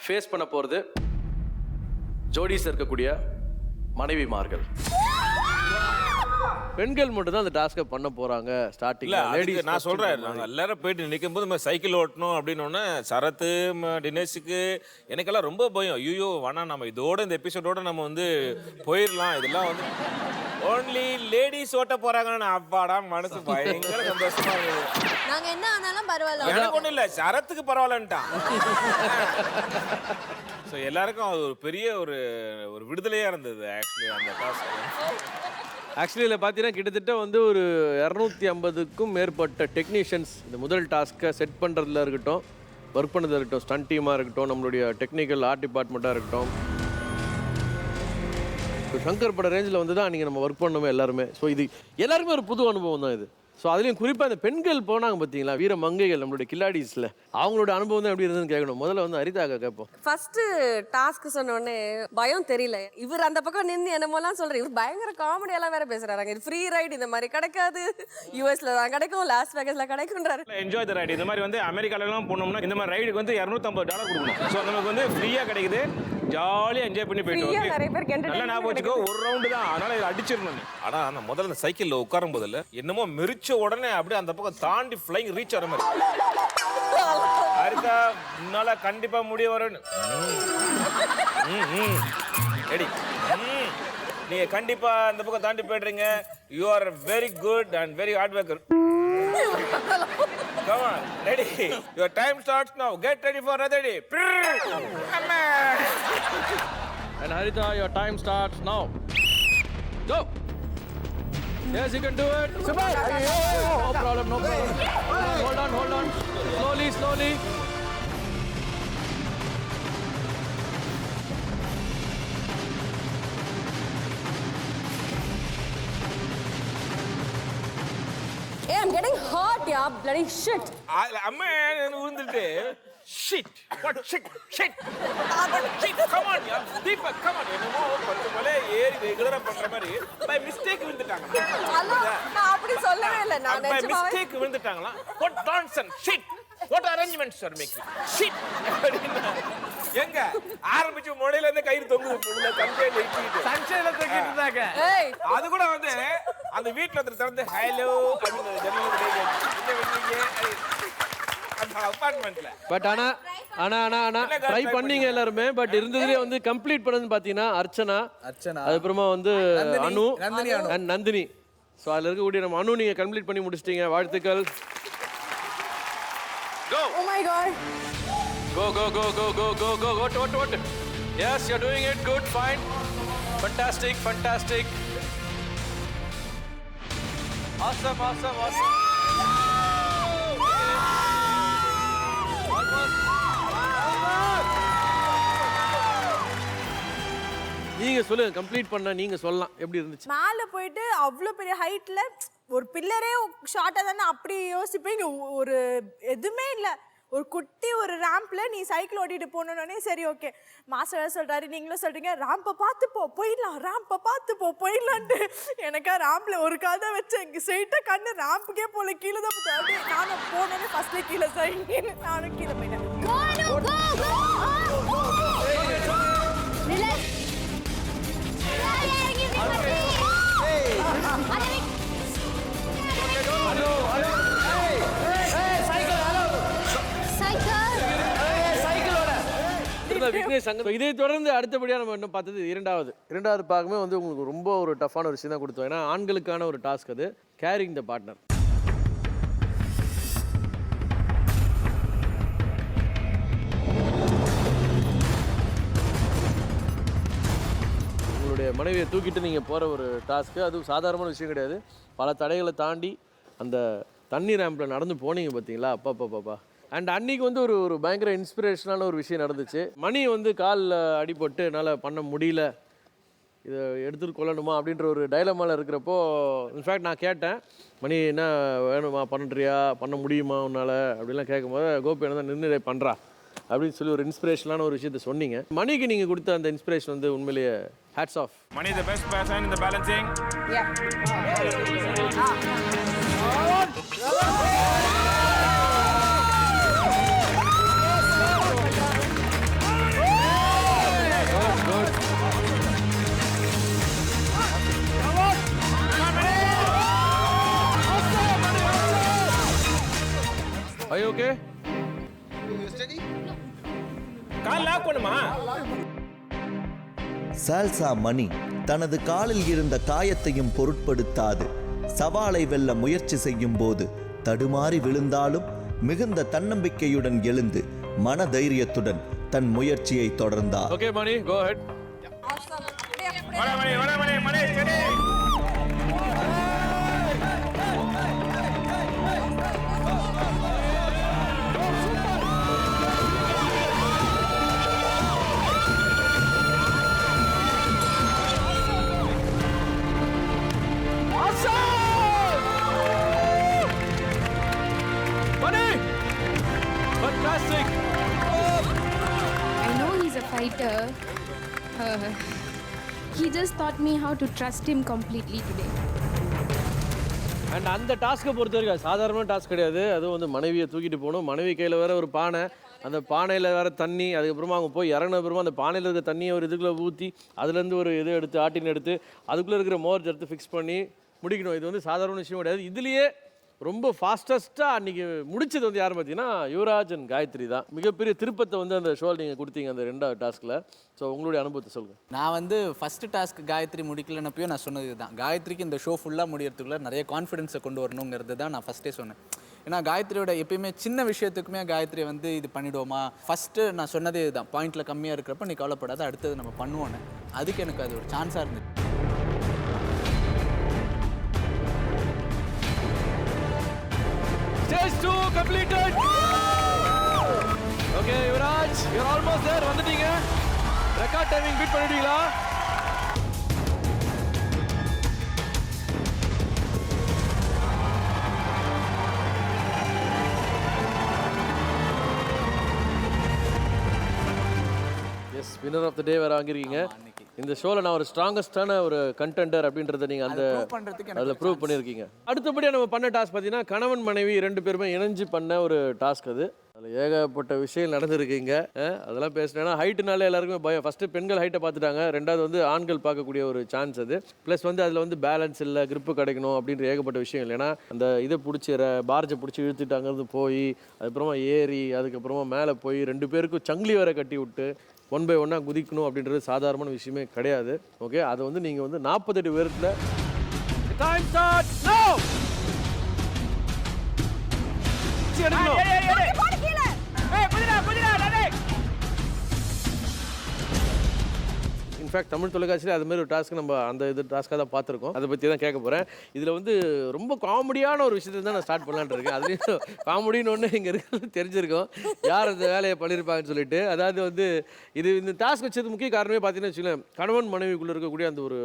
ஃபேஸ் பண்ண போகிறது ஜோடிஸ் இருக்கக்கூடிய மனைவிமார்கள். பெண்கள் மட்டும் தான் அந்த டாஸ்க்கை பண்ண போறாங்க ஸ்டார்டிங்ல. லேடிஸ் நான் சொல்றேன், நாங்க எல்லாரும் போயிட்டு நிற்கும் போது நம்ம சைக்கிள் ஓட்டணும் அப்படின்னு சரத்து தினேஷுக்கு எனக்கெல்லாம் ரொம்ப பயம். ஐயோ வேணா நம்ம இதோட இந்த எபிசோடோட நம்ம வந்து போயிடலாம், இதெல்லாம் வந்து ஓன்லி லேடிஸ் ஓட்ட போறாங்கன்னு அப்பாடா மனசு பயங்கர சந்தோஷமா இருக்குது. நாங்க என்ன ஆனாலும் பரவாயில்ல, எனக்கு ஒண்ணும் இல்ல, சரத்துக்கு பரவாயில்லன்ட்டான். ஸோ எல்லாருக்கும் அது ஒரு பெரிய ஒரு விடுதலையா இருந்தது ஆக்சுவலி அந்த டாஸ்க். ஆக்சுவலி இதில் பார்த்தீங்கன்னா கிட்டத்தட்ட வந்து ஒரு 250க்கும் மேற்பட்ட டெக்னீஷியன்ஸ் இந்த முதல் டாஸ்க்கை செட் பண்ணுறதுல இருக்கட்டும், ஒர்க் பண்ணதில் இருக்கட்டும், ஸ்டண்ட் டீமாக இருக்கட்டும், நம்மளுடைய டெக்னிக்கல் ஆர்ட் டிபார்ட்மெண்ட்டாக இருக்கட்டும், சங்கர் பட ரேஞ்சில் வந்து தான் நீங்கள் நம்ம ஒர்க் பண்ணணுமே எல்லாருமே. ஸோ இது எல்லாருமே ஒரு புது அனுபவம் தான் இது. ஸோ அதுலேயும் குறிப்பாக இந்த பெண்கள் போனாங்க பார்த்தீங்களா, வீர மங்கைகள் நம்மளுடைய கில்லாடிஸில், அவங்களோட அனுபவம் தான் எப்படி இருந்ததுன்னு கேட்கணும். முதல்ல வந்து அரிதாக்கா கேட்போம். ஃபர்ஸ்ட் டாஸ்க் சொன்ன உடனே பயம் தெரியல. இவர் அந்த பக்கம் நின்று என்னமோலாம் சொல்றாரு. இவர் பயங்கர காமெடியெல்லாம் வேற பேசுறாங்க. இது ஃப்ரீ ரைடு இந்த மாதிரி கிடைக்காது, யூஎஸ்ல தான் கிடைக்கும், லாஸ் வேகஸ்ல கிடைக்கும்ன்றாரு. Enjoy the ride. இந்த மாதிரி வந்து அமெரிக்காலலாம் போனோம்னா இந்த மாதிரி ரைடுக்கு வந்து $250 கொடுக்கணும். ஸோ நமக்கு வந்து ஃப்ரீயாக கிடைக்குது, ஜாலியாக என்ஜாய் பண்ணி போயிட்டு நிறைய பேருக்கு நல்லா ஞாபகம் வச்சுக்கோ, ஒரு ரவுண்டு தான், அதனால இதை அடிச்சிடணும். ஆனால் நான் முதல்ல அந்த சைக்கிளில் உட்காரும் போதில்ல என்னமோ மெரிச்ச உடனே அப்படியே அந்த பக்கம் தாண்டி ஃப்ளைங் ரீச் ஆகிற மாதிரி அரிதா, முன்னால கண்டிப்பா முடிய வரணும். ரெடி, நீங்க கண்டிப்பா அந்த பக்கம் தாண்டி போயிடுறீங்க. You are very good and very hard worker. Come on, ready? Your time starts now. Get ready for another day. And Haritha, your time starts now. Go. Yes, you can do it. Super. No problem, no problem. Hold on. Slowly. Hey, I'm getting hot, yeah. Bloody shit. அம்மா விழுந்துட்டு shit. What shit? Shit. Come on, yeah. Deepak, come on. என்னமோ கொஞ்சம் போல ஏறி ரெகுலரா பண்ற மாதிரி by mistake விழுந்துட்டாங்க. ஹலோ, நான் அப்படி சொல்லவே இல்ல. நான் by நிஜமாவே mistake விழுந்துட்டாங்களா? What nonsense? Shit. What arrangements are making? Shit. எங்க ஆரம்பிச்சு முடையில இருந்து கயிறு தொங்குது புள்ள கம்பெனில இட்டிட்டு. சன்ஷைன்ல தூக்கிட்டு இருந்தாங்க. ஏய், அது கூட வந்து அந்த வீட்ல வந்து திறந்து ஹலோ அப்படினு ஜன்னல்ல கேக்குது. என்ன பண்ணீங்க? அந்த அபார்ட்மெண்ட்ல. பட் ஆனா ட்ரை பண்ணீங்க எல்லாருமே. பட் இருந்ததுலேயே வந்து கம்ப்ளீட் பண்ணதுன்னு பார்த்தீங்கன்னா அர்ச்சனா, அதுக்கப்புறமா வந்து அனு, நந்தினி. ஸோ அதில் இருக்கக்கூடிய நம்ம அனு நீங்கள் கம்ப்ளீட் பண்ணி முடிச்சிட்டீங்க, வாழ்த்துக்கள். Go. oh my god. Go. What? Yes, you're doing it. Good, fine. Fantastic. Awesome. நீங்க சொல்லுங்க, கம்ப்ளீட் பண்ண நீங்க சொல்லலாம் எப்படி இருந்துச்சு. மேல போயிட்டு அவ்வளோ பெரிய ஹைட்ல ஒரு பில்லரே ஷார்ட்டா தானே அப்படி யோசிப்பீங்க. ஒரு எதுவுமே இல்லை, ஒரு குட்டி ஒரு ரேம்ப்ல நீ சைக்கிள் ஓட்டிட்டு போனோடனே சரி ஓகே மாஸ்டர் சொல்றாரு, நீங்களும் சொல்றீங்க ராம்பை பார்த்து போயிடலான்ட்டு. எனக்கா ராம்ப்ல ஒரு கால் தான் வச்சேன், ஸ்ட்ரெயிட்டா கண்ணு ராம்புக்கே போல கீழே தான் போட்டு நானும் போனோடனே ஃபர்ஸ்ட்ல கீழே சைக்கிள் நானும் கீழே போயிட்டேன். இதை தொடர்ந்து அடுத்தபடியாக நம்ம இன்னும் பார்த்தது இரண்டாவது பாகமே வந்து உங்களுக்கு ரொம்ப ஒரு டஃப்பான ஒரு விஷயம் தான் கொடுத்தோம். ஏன்னா ஆண்களுக்கான ஒரு டாஸ்க் அது, கேரிங் த பார்ட்னர். உங்களுடைய மனைவியை தூக்கிட்டு நீங்கள் போகிற ஒரு டாஸ்க்கு. அதுவும் சாதாரணமான விஷயம் கிடையாது. பல தடைகளை தாண்டி அந்த தண்ணி ரேம்பில் நடந்து போனீங்க பார்த்தீங்களா, அப்பா. அண்ட் அன்னைக்கு வந்து ஒரு பயங்கர இன்ஸ்பிரேஷனான ஒரு விஷயம் நடந்துச்சு. மணி வந்து காலில் அடிபட்டு என்னால் பண்ண முடியல, இதை எடுத்துகிட்டு கொள்ளணுமா அப்படின்ற ஒரு டைலமாவில் இருக்கிறப்போ இன்ஃபேக்ட் நான் கேட்டேன், மணி என்ன வேணுமா, பண்ண முடியுமா உன்னால் அப்படிலாம் கேட்கும்போது கோபி என்ன தான் நின்று பண்ணுறா அப்படின்னு சொல்லி ஒரு இன்ஸ்பிரேஷனான ஒரு விஷயத்தை சொன்னீங்க. மணிக்கு நீங்கள் கொடுத்த அந்த இன்ஸ்பிரேஷன் வந்து உண்மையிலேயே hats off. Mani the best person in the balancing. Are you okay? கால் லாக் பண்ணுமா? சால்சா மணி தனது காலில் இருந்த காயத்தையும் பொருட்படுத்தாது சவாலை வெல்ல முயற்சி செய்யும் போது தடுமாறி விழுந்தாலும் மிகுந்த தன்னம்பிக்கையுடன் எழுந்து மன தைரியத்துடன் தன் முயற்சியை தொடர்ந்தார். Okay, Mani, go ahead. மணி சரி. Fantastic. I know he's a fighter. He just taught me how to trust him completely today. And அந்த டாஸ்க்கை பொறுத்த வரைக்கும் சாதாரணமான டாஸ்க் கிடையாது. அதுவும் வந்து மனைவியை தூக்கிட்டு போகணும். மனைவி கையில் வேற ஒரு பானை, அந்த பானையில் வேற தண்ணி, அதுக்கப்புறமா அவங்க போய் இறங்கின அப்புறமா அந்த பானையில் இருக்கிற தண்ணியை ஒரு இதுக்குள்ளே ஊற்றி அதுலேருந்து ஒரு இது எடுத்து ஆட்டின் எடுத்து அதுக்குள்ளே இருக்கிற மோர் எடுத்து ஃபிக்ஸ் பண்ணி முடிக்கணும். இது வந்து சாதாரண விஷயம் கிடையாது. இதுலேயே ரொம்ப ஃபாஸ்டஸ்ட்டாக அன்றைக்கி முடிச்சது வந்து யார் பார்த்தீங்கன்னா யுவராஜ் அண்ட் காயத்ரி தான். மிகப்பெரிய திருப்பத்தை வந்து அந்த ஷோவில் நீங்கள் கொடுத்தீங்க அந்த 2வது டாஸ்கில். ஸோ உங்களுடைய அனுபவத்தை சொல்லுங்கள். நான் வந்து ஃபஸ்ட்டு டாஸ்க் காயத்ரி முடிக்கலன்னப்பையும் நான் சொன்னது தான், காயத்ரிக்கு இந்த ஷோ ஃபுல்லாக முடியறதுக்குள்ள நிறைய கான்ஃபிடென்ஸை கொண்டு வரணுங்கிறது தான் நான் ஃபஸ்ட்டே சொன்னேன். ஏன்னா காயத்ரியோட எப்பயுமே சின்ன விஷயத்துக்குமே காயத்ரி வந்து இது பண்ணிவிடுவோமா, ஃபஸ்ட்டு நான் சொன்னதே இதுதான், பாயிண்டில் கம்மியாக இருக்கிறப்ப நீ கவலைப்படாத, அடுத்தது நம்ம பண்ணுவோன்னு. அதுக்கு எனக்கு அது ஒரு சான்ஸாக இருந்துச்சு. Stage 2 completed. Okay, Yuvraj, you're almost there. வந்துட்டீங்க. ரெக்கார்ட் டைமிங் பீட் பண்ணிட்டீங்களா? எஸ், வின்னர் ஆஃப் த டே வேற வாங்கிருக்கீங்க. இந்த ஷோவில் நான் ஒரு ஸ்ட்ராங்கஸ்டான ஒரு கண்டெண்டர் அப்படின்றத நீங்கள் அந்த அதில் ப்ரூவ் பண்ணியிருக்கீங்க. அடுத்தபடியாக நம்ம பண்ண டாஸ்க் பார்த்தீங்கன்னா கணவன் மனைவி 2 பேருமே இணைஞ்சு பண்ண ஒரு டாஸ்க். அதில் ஏகப்பட்ட விஷயம் நடந்திருக்கீங்க. அதெல்லாம் பேசினேன்னா ஹைட்டுனாலே எல்லாருக்குமே பயம். ஃபஸ்ட்டு பெண்கள் ஹைட்டை பார்த்துட்டாங்க, 2வது வந்து ஆண்கள் பார்க்கக்கூடிய ஒரு சான்ஸ் அது. ப்ளஸ் வந்து அதில் வந்து பேலன்ஸ் இல்லை, கிரிப்பு கிடைக்கணும் அப்படின்ற ஏகப்பட்ட விஷயம் இல்லை. ஏன்னா அந்த இதை பிடிச்சி பார்ஜை பிடிச்சி இழுத்துட்டு அங்கேருந்து போய் அதுக்கப்புறமா ஏறி அதுக்கப்புறமா மேலே போய் 2 பேருக்கும் சங்கிலி வரை கட்டி விட்டு 1 by 1 குதிக்கணும் அப்படின்றது சாதாரணமான விஷயமே கிடையாது. ஓகே, அதை வந்து நீங்கள் வந்து 48 பேருக்குள்ள டைம் ஸ்டார்ட் நவ. இன்ஃபேக்ட் தமிழ் தொலைக்காட்சியில் அது மாதிரி ஒரு டாஸ்க் நம்ம அந்த இது டாஸ்க்காக தான் பார்த்துருக்கோம். அதை பற்றி தான் கேட்க போகிறேன். இதில் வந்து ரொம்ப காமெடியான ஒரு விஷயத்தை தான் நான் ஸ்டார்ட் பண்ணலான்னு இருக்கேன். அதுலேயும் காமெடின்னு ஒன்று இங்கே இருக்கிறது தெரிஞ்சிருக்கோம் யார் அந்த வேலையை பண்ணியிருப்பாங்கன்னு சொல்லிட்டு. அதாவது வந்து இந்த டாஸ்க் வச்சது முக்கிய காரணமே பார்த்தீங்கன்னா வச்சுக்கோங்களேன், கணவன் மனைவிக்குள்ளே இருக்கக்கூடிய அந்த ஒரு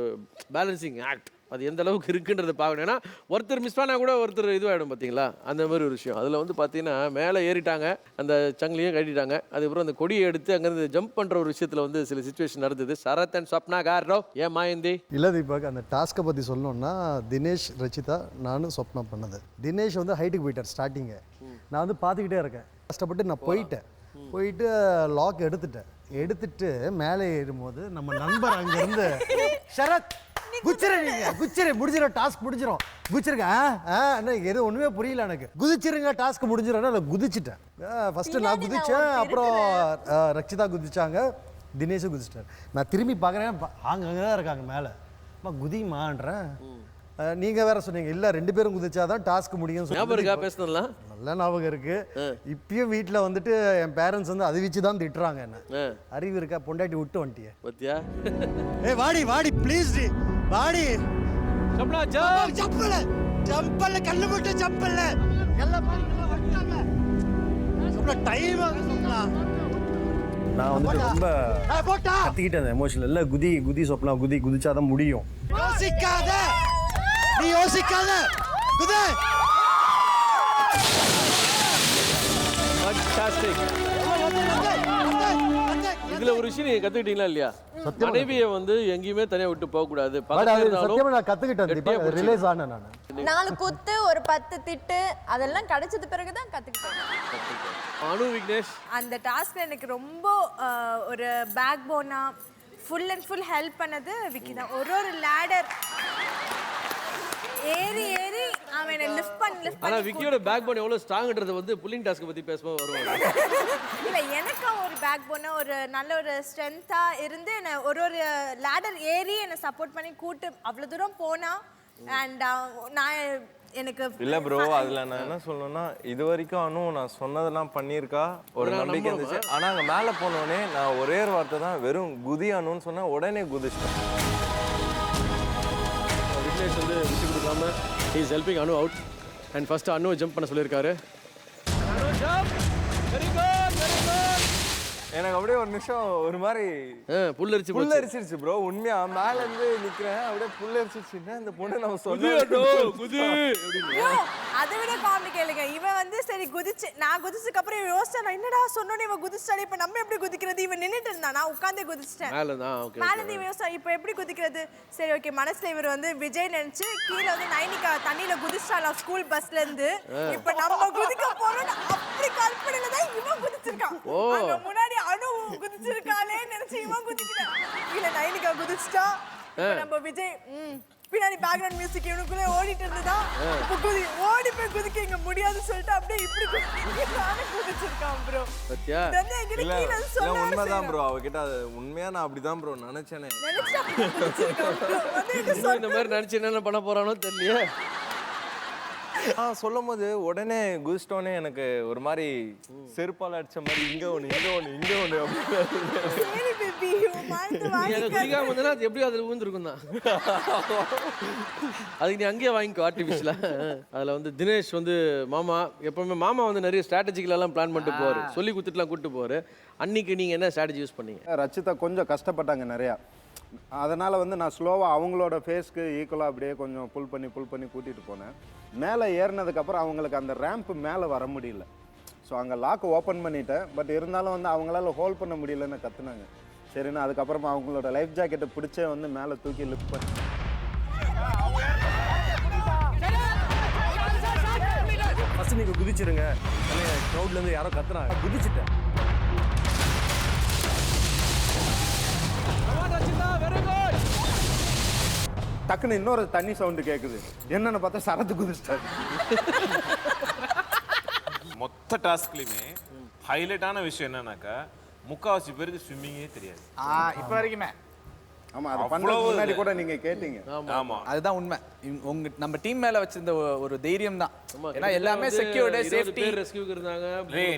பேலன்சிங் ஆக்ட் அது எந்த அளவுக்கு இருக்குன்றதை பார்க்கணும். ஏன்னா ஒருத்தர் மிஸ் பண்ணால் கூட ஒருத்தர் இதுவாகிடும் பார்த்தீங்களா, அந்த மாதிரி ஒரு விஷயம். அதில் வந்து பார்த்தீங்கன்னா மேலே ஏறிட்டாங்க, அந்த சங்கிலியும் கட்டிட்டாங்க, அதுக்கப்புறம் அந்த கொடியை எடுத்து அங்கேருந்து ஜம்ப் பண்ணுற ஒரு விஷயத்தில் வந்து சில சுச்சுவேஷன் நடந்தது. சரத் அண்ட் ஸ்வப்னா காரோ ஏன் மாயந்தி இல்லை தீபக், அந்த டாஸ்க்கை பற்றி சொல்லணும்னா தினேஷ், ரச்சிதா, நானும் ஸ்வப்னா பண்ணது. தினேஷ் வந்து ஹைட்டுக்கு போயிட்டார் ஸ்டார்டிங்கு. நான் வந்து பார்த்துக்கிட்டே இருக்கேன். கஷ்டப்பட்டு நான் போயிட்டு லாக் எடுத்துட்டு மேலே ஏறும்போது நம்ம நண்பர் அங்கேருந்து சரத் குச்சிரு முடிஞ்சிடும், டாஸ்க் முடிஞ்சிடும், குதிச்சிருங்க எதுவும் ஒன்றுமே புரியல எனக்கு, குதிச்சிருங்க டாஸ்க் முடிஞ்சிடும். அதை குதிச்சிட்டேன். ஃபஸ்ட்டு நான் குதித்தேன், அப்புறம் ரச்சிதா குதிச்சாங்க, தினேஷும் குதிச்சிட்டார். நான் திரும்பி பார்க்குறேன், அங்கங்கே தான் இருக்காங்க மேலே. குதிமான்றேன், நீங்கள் வேற சொன்னீங்க இல்லை 2 பேரும் குதிச்சாதான் டாஸ்க் முடியும் ஞாபகம் இருக்கா பேசுனதுலாம்? நல்ல ஞாபகம் இருக்கு. இப்பயும் வீட்டில் வந்துட்டு என் பேரண்ட்ஸ் வந்து அது வச்சு தான் திட்டுறாங்க என்ன. அறிவு இருக்கா, பொண்டாட்டி விட்டு வந்துட்டியே பத்தியா? ஏய் வாடி வாடி ப்ளீஸ் டி வாடி. சப்னா ஜம்ப் ஜம்பல ஜம்பல கண்ணு போட்டு ஜம்பல எல்லாம் பாருங்க வட்டாங்க. சப்னா டைம் ஆகுது சப்னா. நான் வந்துட்டு ரொம்ப கத்திக்கிட்டேன் எமோஷனல். இல்லை குதி குதி சொப்னா குதி குதிச்சாதான் முடியும். யோசிக்காத நீ யோசிக்காத குதி. ஃபண்டாஸ்டிக். இதுல ஒரு விஷயம் நீங்க கத்துக்கிட்டீங்களா இல்லையா? மனைவியை வந்து எங்கேயுமே தனியா விட்டு போக கூடாது. சத்தியமா நான் கத்துக்கிட்டேன். ரிலேஸ் ஆனேன் நான். 4 குத்து ஒரு 10 திட்டு அதெல்லாம் கிடைச்சது பிறகு தான் கத்துக்கிட்டேன். அனு விக்னேஷ் அந்த டாஸ்க் எனக்கு ரொம்ப ஒரு பேக் போனா ஃபுல் அண்ட் ஃபுல் ஹெல்ப் பண்ணது விக்கி தான். ஒரு லேடர் ஏறி ஏறி அவனை லிஃப்ட் பண்ணி ஆனா விக்கியோட பேக் போன் எவ்வளவு ஸ்ட்ராங்ன்றது வந்து புல்லிங் டாஸ்க் பத்தி பேசும்போது வருவாங்க. இல்ல எனக்கு ஒரு பேக் போனா ஒரு நல்ல ஒரு ஸ்ட்ரெngthா இருந்து என்ன ஒரு லேடர் ஏறி என்ன சப்போர்ட் பண்ணி கூட்டு அவ்வளவு தூரம் போனா. அண்ட் நான் எனக்கு இல்ல ப்ரோ, அதுல நான் என்ன சொல்லணும்னா இது வரைக்கும் அனு நான் சொன்னதெல்லாம் பண்ணியிருக்கா, ஒரு நம்பிக்கை இருந்துச்சு. ஆனா அங்க மேல போனோடனே நான் ஒரே ஒரு வார்த்தை தான் வெறும் குதி அனுன்னு சொன்னா உடனே குதிச்சிட்டேன். விக்னேஷ் வந்து விட்டு கொடுக்காம he is helping Anu out. And first Anu jump பண்ண சொல்லியிருக்காரு. Anu jump. Very good very good. எனக்கு அப்படியே ஒரு நிமிஷம் ஒரு மாதிரி புல்லரிச்சிருச்சு ப்ரோ. உண்மையா மேல இருந்து நிக்கிறேன் அப்படியே புல்லரிச்சிருச்சுன்னா இந்த பொண்ணு நம்ம அதை விட காமெடி கேளுங்க. இவன் வந்து சரி குதிச்சு நான் குதிச்சதுக்கு அப்புறம் இவன் யோசிச்சா என்னடா சொன்னோன்னு இவன் குதிச்சாடி இப்ப நம்ம எப்படி குதிக்கிறது. இவன் நின்னுட்டு இருந்தா நான் உட்கார்ந்தே குதிச்சிட்டேன். மேல இருந்து இவன் யோசிச்சா இப்ப எப்படி குதிக்கிறது. சரி ஓகே மனசுல இவர் வந்து விஜய் நினைச்சு கீழே வந்து நைனிகா தண்ணியில குதிச்சாலாம் ஸ்கூல் பஸ்ல இருந்து. இப்ப நம்ம குதிக்க போறோம் அப்படி கற்பனையில தான் இவன் குதிச்சிருக்கான். அங்க முன்னாடி அனு குதிச்சிருக்காளே நினைச்சு இவன் குதிக்கல. இல்ல நைனிகா குதிச்சிட்டா. நம்ம விஜய் பின்னாடி பேக்ரவுண்ட் மியூசிக் இவனுக்குள்ளே ஓடிட்டு இருந்ததா. இப்ப ஓடி போய் குதிக்க இங்க முடியாதுன்னு சொல்லிட்டு அப்படியே இப்படி குதிச்சிருக்கான் ப்ரோ. உண்மைதான் ப்ரோ. அவகிட்ட உண்மையா நான் அப்படிதான் ப்ரோ நினைச்சேனே. இந்த மாதிரி நினைச்சு என்ன பண்ண போறானோ தெரியல. சொல்லும் போது உடனே குதிச்சிட்டோன்னே எனக்கு ஒரு மாதிரி செருப்பால் அடிச்ச மாதிரி இங்க ஒண்ணு இங்க ஒண்ணு இங்க ஒண்ணு எப்படி அதுல ஊந்துருக்கும் தான். அதுக்கு நீ அங்கேயே வாங்கிக்கோ ஆர்டிஃபிஷியலா. அதுல வந்து தினேஷ் வந்து மாமா எப்பவுமே மாமா வந்து நிறைய ஸ்ட்ராட்டஜிக்கல் எல்லாம் பிளான் பண்ணிட்டு போவாரு, சொல்லி கொடுத்துட்டுலாம் கூட்டு போவாரு. அன்னைக்கு நீங்க என்ன ஸ்ட்ராட்டஜி யூஸ் பண்ணீங்க? ரச்சிதா கொஞ்சம் கஷ்டப்பட்டாங்க நிறையா. அதனால் வந்து நான் ஸ்லோவாக அவங்களோட ஃபேஸ்க்கு ஈக்குவலாக அப்படியே கொஞ்சம் புல் பண்ணி கூட்டிகிட்டு போனேன். மேலே ஏறினதுக்கப்புறம் அவங்களுக்கு அந்த ரேம்ப்பு மேலே வர முடியல. ஸோ அங்கே லாக் ஓப்பன் பண்ணிட்டேன். பட் இருந்தாலும் வந்து அவங்களால ஹோல்ட் பண்ண முடியலன்னு கற்றுனாங்க. சரிண்ணா அதுக்கப்புறமா அவங்களோட லைஃப் ஜாக்கெட்டை பிடிச்சே வந்து மேலே தூக்கி லிஃப்ட் பண்ணி ஃபஸ்ட்டு நீங்கள் குதிச்சிருங்க. க்ரௌட்லேருந்து யாரோ கத்துறாங்க, குதிச்சுட்டேன். டக்குன்னு இன்னொரு தண்ணி சவுண்டு கேட்குது. என்னன்னு பார்த்தா சரத்து குதிச்சிட்டாரு. மொத்த டாஸ்க்லையுமே ஹைலைட்டான விஷயம் என்னன்னாக்கா முக்காவாசி பேருக்கு ஸ்விம்மிங்கே தெரியாது. இப்போ வரைக்குமே. ஆமா, அது பண்றதுக்கு முன்னாடி கூட நீங்க கேட்டீங்க. ஆமா, அதுதான் உண்மை. உங்க நம்ம டீம் மேல வச்சிருந்த ஒரு தைரியம் தான். ஏன்னா எல்லாமே செக்யூர்ட் சேஃப்டி ரெஸ்கியூக்கு இருந்தாங்க.